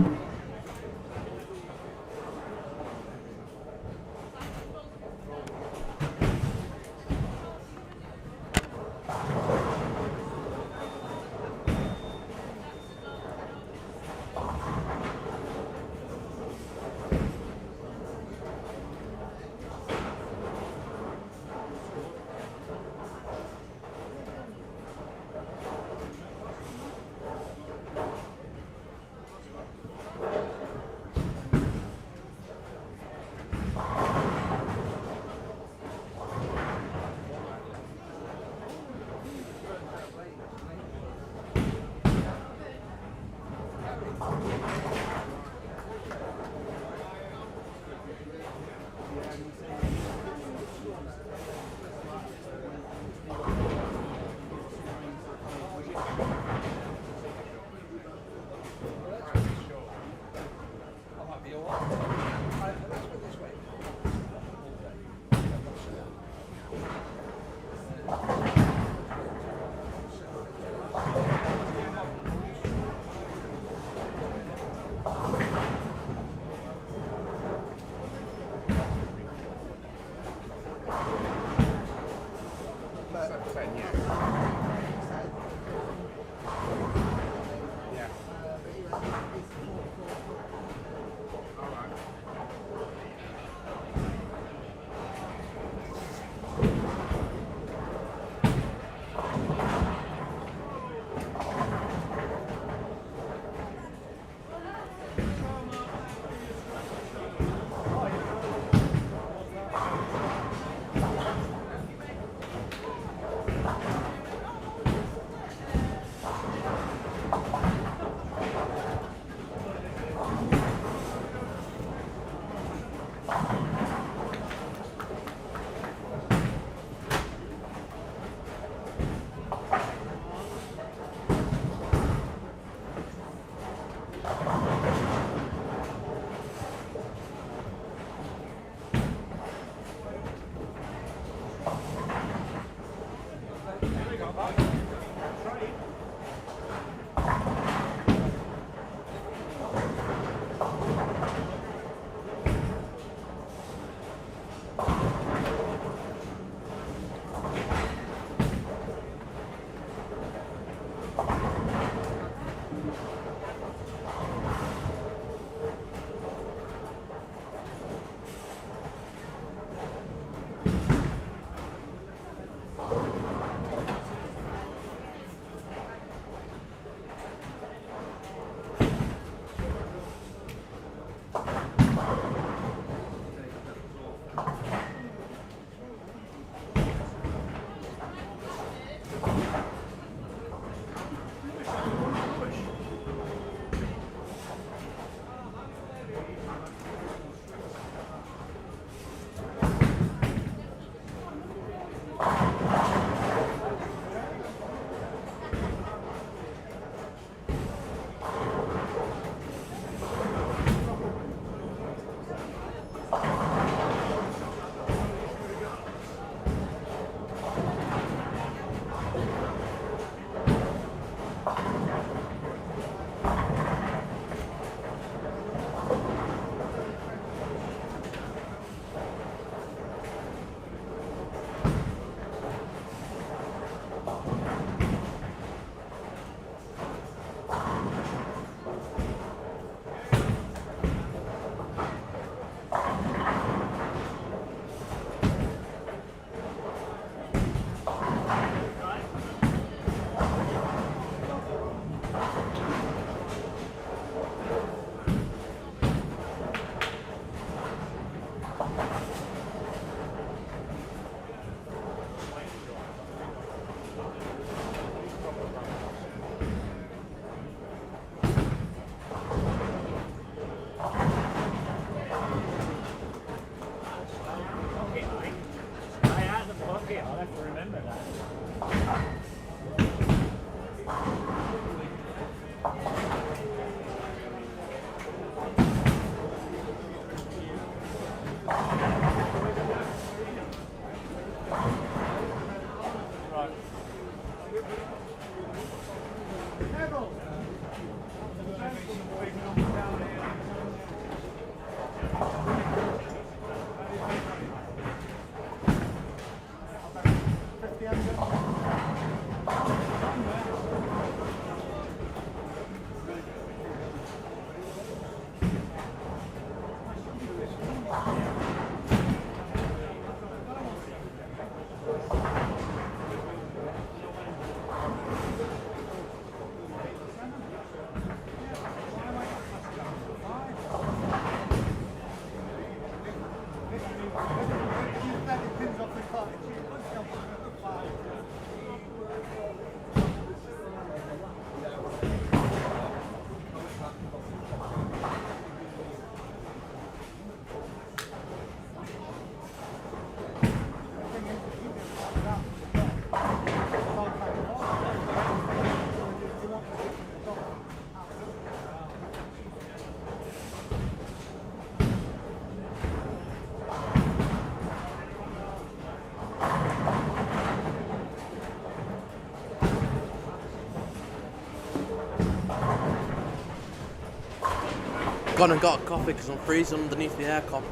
Gone and got a coffee because I'm freezing underneath the aircon.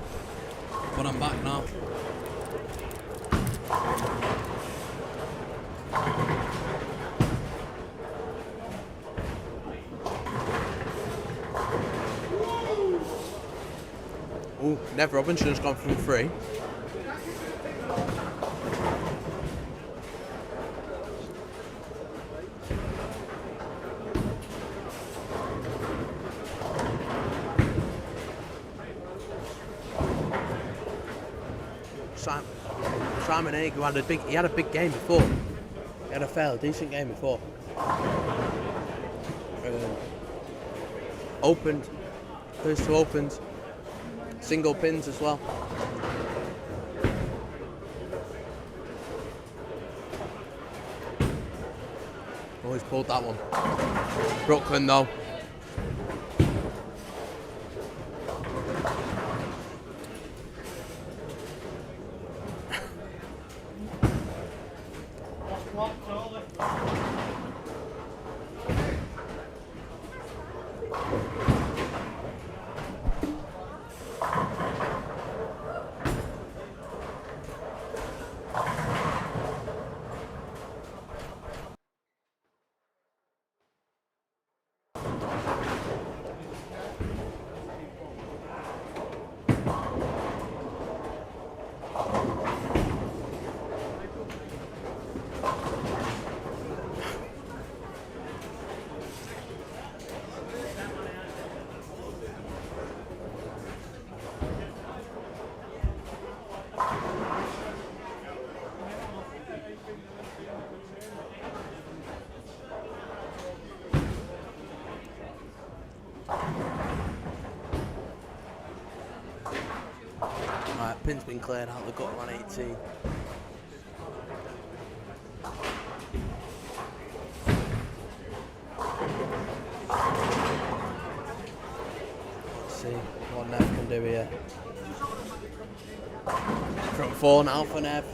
But I'm back now. Ooh, Nev Robinson's gone from 3. Simon Hague, who had a big game before. He had a fairly decent game before. Opened, first 2 opens, single pins as well. Always pulled that one. Brooklyn though. Right, pin's been cleared out, they've got 118. Let's see what Nev can do here. Front 4 now for Nev.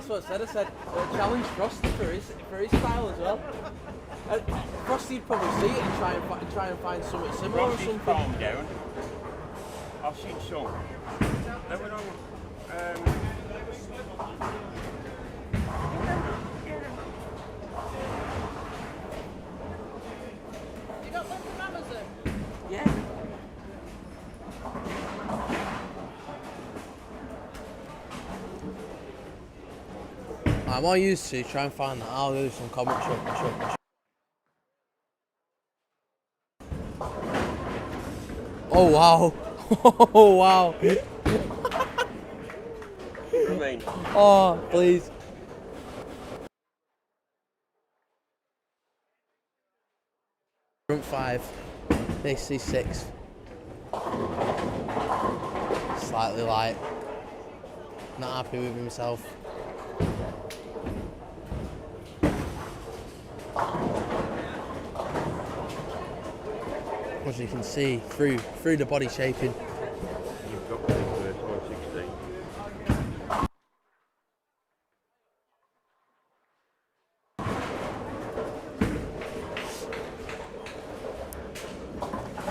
that's what I said. I said challenge Frosty for his style as well. Frosty'd probably see it and try and find something similar or Frosty's something. calmed down. I've seen some. They were on. You got one from Amazon? Yeah. I'm all used to try and find that. I'll do some commentary. Oh wow! Oh wow! Remain. Oh please! Front 5. This is 6th. Slightly light. Not happy with himself. As you can see through the body shaping. You've got the first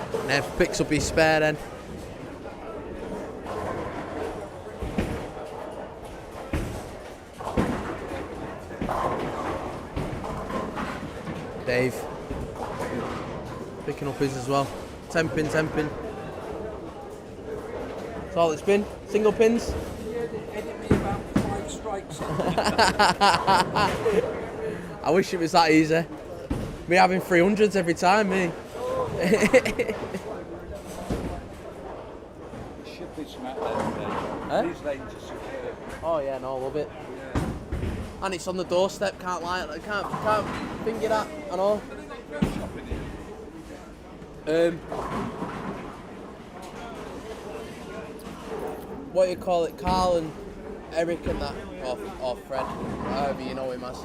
116. Nev picks up his spare then. Dave picking up his as well. 10 pin. That's all it's been. Single pins. Edit me about 5 strikes. I wish it was that easy. Me having 300s every time, me. Should be some out there today. Huh? These lanes are superb. Oh yeah, no, I love it. And it's on the doorstep, can't lie, can't finger that, I know. What do you call it, Carl and Eric and that, or Fred, however you know him as,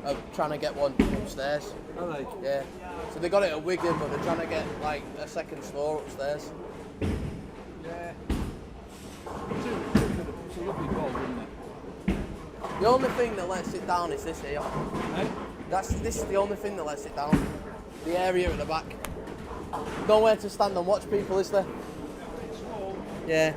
are trying to get one upstairs. Are they? Yeah. So they got it at Wigan, but they're trying to get like a second floor upstairs. Yeah. It's a lovely ball, isn't it? The only thing that lets it down is this here. Eh? This is the only thing that lets it down. The area at the back. Nowhere to stand and watch people, is there? Yeah.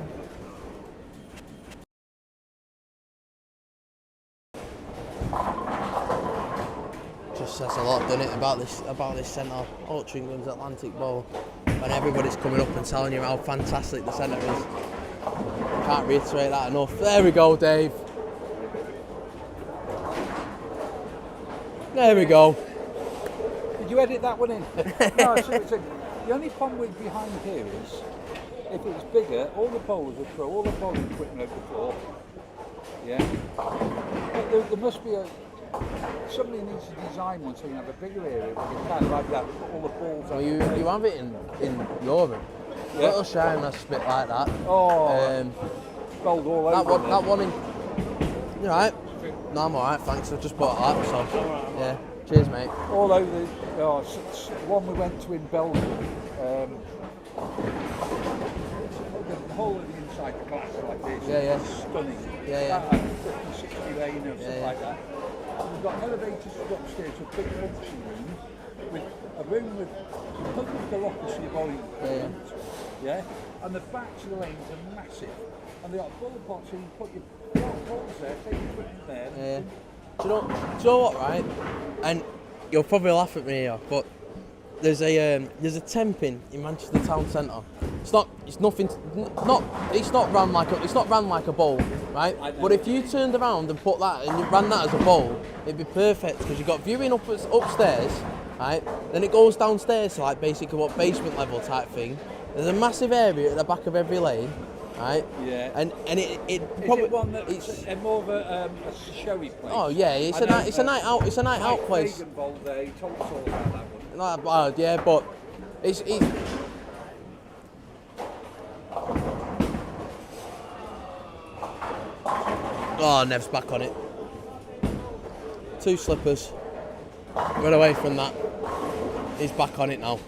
Just says a lot, doesn't it, about this centre, Ultra England's Atlantic Bowl, when everybody's coming up and telling you how fantastic the centre is. Can't reiterate that enough. There we go, Dave. There we go. Did you edit that one in? No, the only problem with behind here is, if it was bigger, all the bowlers would throw all the bowling equipment over the floor. Yeah. But there must be somebody needs to design one so you can have a bigger area where you can like that, put all the balls Well, on. you have it in Europe. Yeah. Little shine that's a bit like that. Oh, bowled all over. That one in. You alright? No, I'm alright, thanks. I just bought that, so yeah. Cheers, mate. All over the one we went to in Belgium. The whole of the inside the glass like this. Yeah. Stunning. Yeah. That had 50, 60 lane or stuff Yeah. like that. And we've got elevators upstairs to a big function room with a room with public bureaucracy bowling equipment. Yeah. And the backs of the lanes are massive. And they've got ball pots so you can put your balls there, take your equipment there. Yeah. Do you know what, right? And you'll probably laugh at me here, but there's a 10 pin in Manchester Town Centre. It's not ran like a bowl, right? But if you turned around and put that and you ran that as a bowl, it'd be perfect because you've got viewing upstairs, right? Then it goes downstairs to like basically what basement level type thing. There's a massive area at the back of every lane, right? Yeah. And it Is probably it one that's more of a showy place? oh yeah, it's a night out. It's a night out place. Reagan bowled there. He told us all about that one. Yeah, but it's oh, Nev's back on it. 2 slippers. Run away from that. He's back on it now.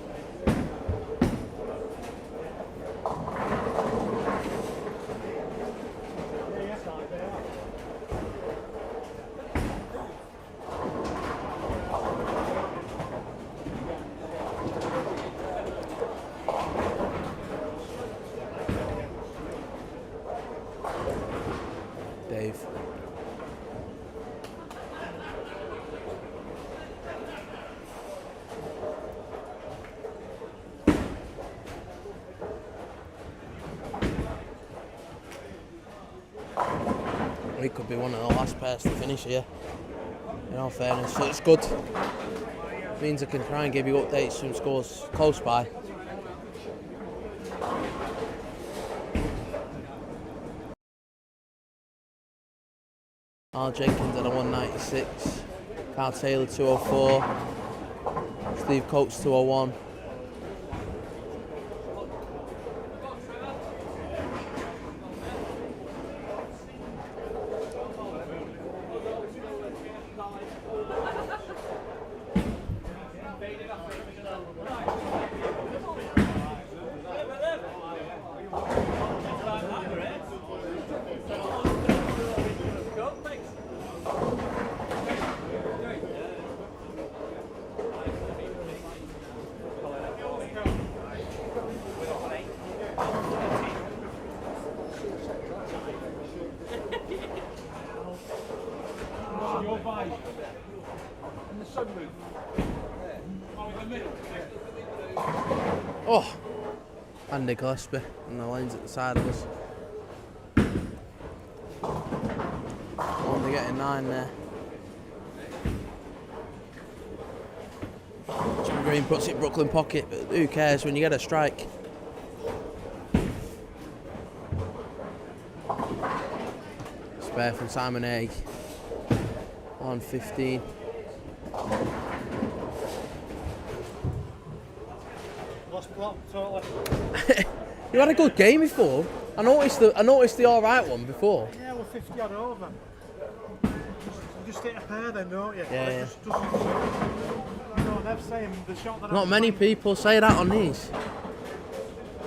he could be one of the last pairs to finish here. In all fairness, so it's good. Means I can try and give you updates from scores close by. Al Jenkins at a 196, Carl Taylor 204, Steve Coates 201. Oh, Andy Gillespie on the lines at the side of us. Only getting 9 there. Jim Green puts it Brooklyn pocket, but who cares when you get a strike? Spare from Simon Haig. 115. Lost block, totally. You had a good game before. I noticed the alright one before. Yeah, we're 50 odd over. You just hit a pair then, don't you? Yeah, yeah. Just you know, they're saying the shot that Not many people say that on these.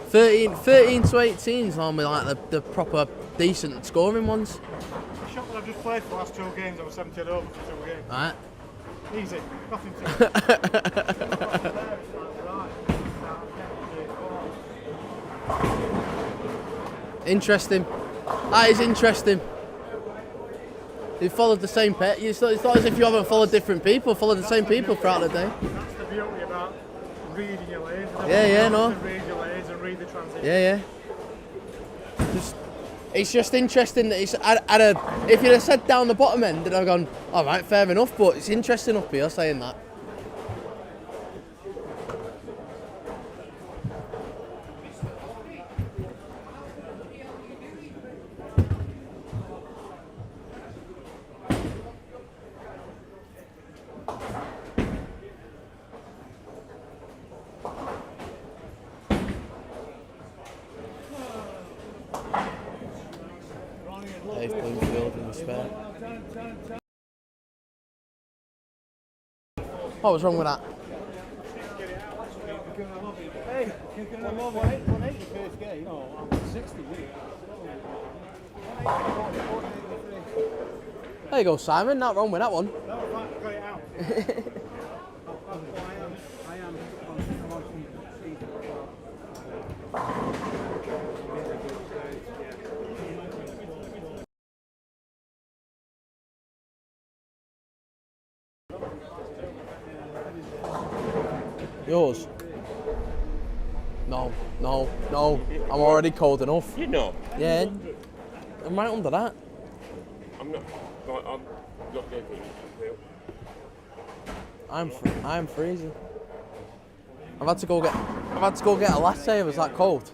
13 to 18 is normally like the proper decent scoring ones. The shot that I've just played for the last 2 games, I was 70 odd over for 2 games. Right. Easy, nothing to it. Interesting. That is interesting. You followed the same pet. It's not as if you haven't followed different people. Followed the same people throughout the day. That's the beauty about reading your lanes. Yeah, no. Read your lanes and read the transition. Yeah. It's just interesting that it's if you'd have said down the bottom end, then I've gone, all right, fair enough. But it's interesting up here saying that. Dave Bloomfield in the spare. What was wrong with that? Hey, you're going to love 180 first game. No, I'm 60 weeks. There you go, Simon. Not wrong with that one. No, I got it out. I am on Yours? No. I'm already cold enough. You know, Yeah. I'm right under that. I'm not joking. I'm freezing. I've had to go get a latte. It was that cold.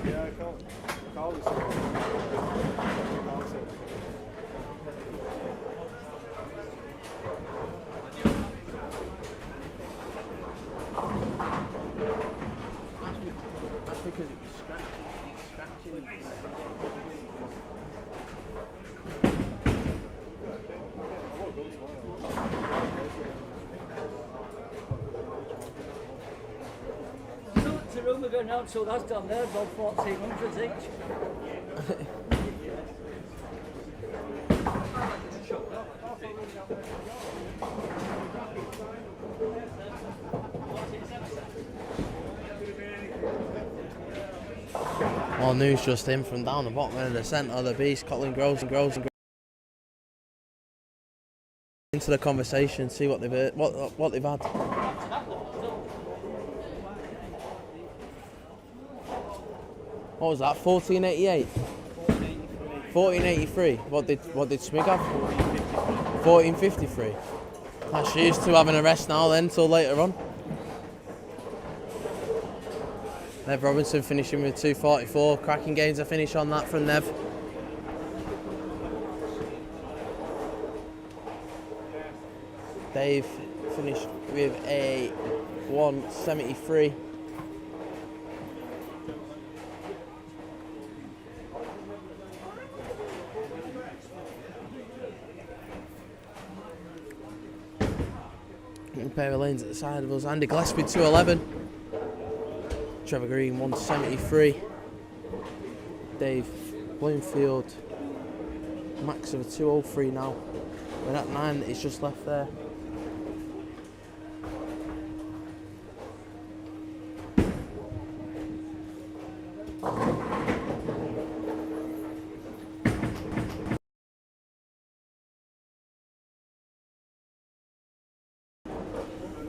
Yeah, Carl was That's because it was scratching. The room are going out, so that's done there, about 1400 each. More news just in from down the bottom end of the centre of the beast. Colin grows and grows and grows. Into the conversation, see what they've heard, what they've had. What was that? 1488. 1483. What did Smig have? 1453. That's used to having a rest now then till later on. Nev Robinson finishing with 244. Cracking gains a finish on that from Nev. Dave finished with a 173. A pair of lanes at the side of us. Andy Gillespie 211. Trevor Green 173. Dave Bloomfield max of a 203 now. We're at 9 that he's just left there.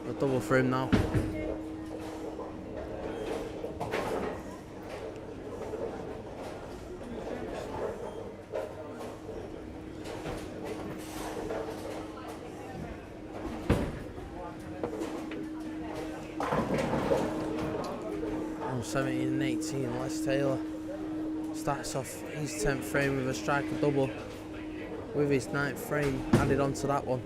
A double for him now. Oh, 17 and 18, Les Taylor starts off his 10th frame with a striker double with his 9th frame added onto that one.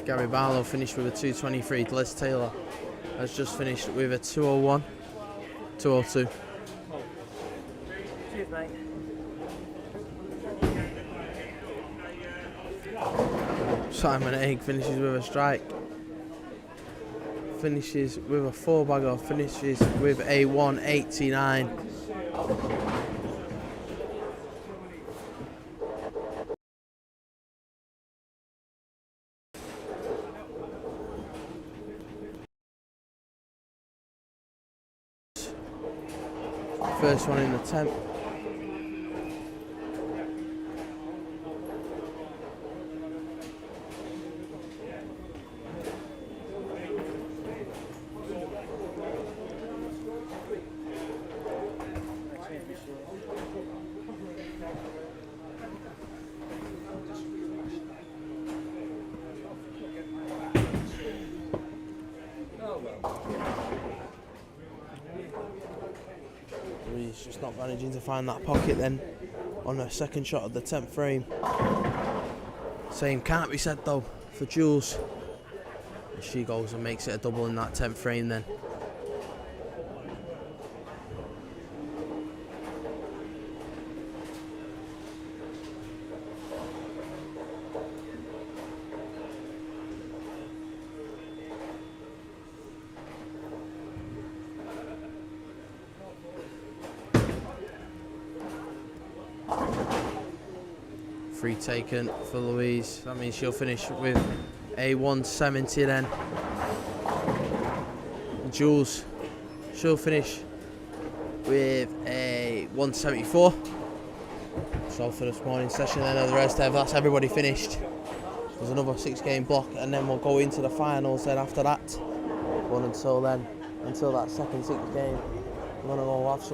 Gary Barlow finished with a 223. Les Taylor has just finished with a 201, 202. Cheers, mate. Simon Egg finishes with a strike. Finishes with a 4-bagger. Finishes with a 189. First one in the 10th. He's just not managing to find that pocket then on a second shot of the 10th frame. Same can't be said though for Jules. She goes and makes it a double in that 10th frame then. Free taken for Louise. That means she'll finish with a 170 then. Jules, she'll finish with a 174. So for this morning session then of the Resdev, that's everybody finished. There's another 6-game block and then we'll go into the finals then after that. But until then, until that second 6th game, we're going to go have some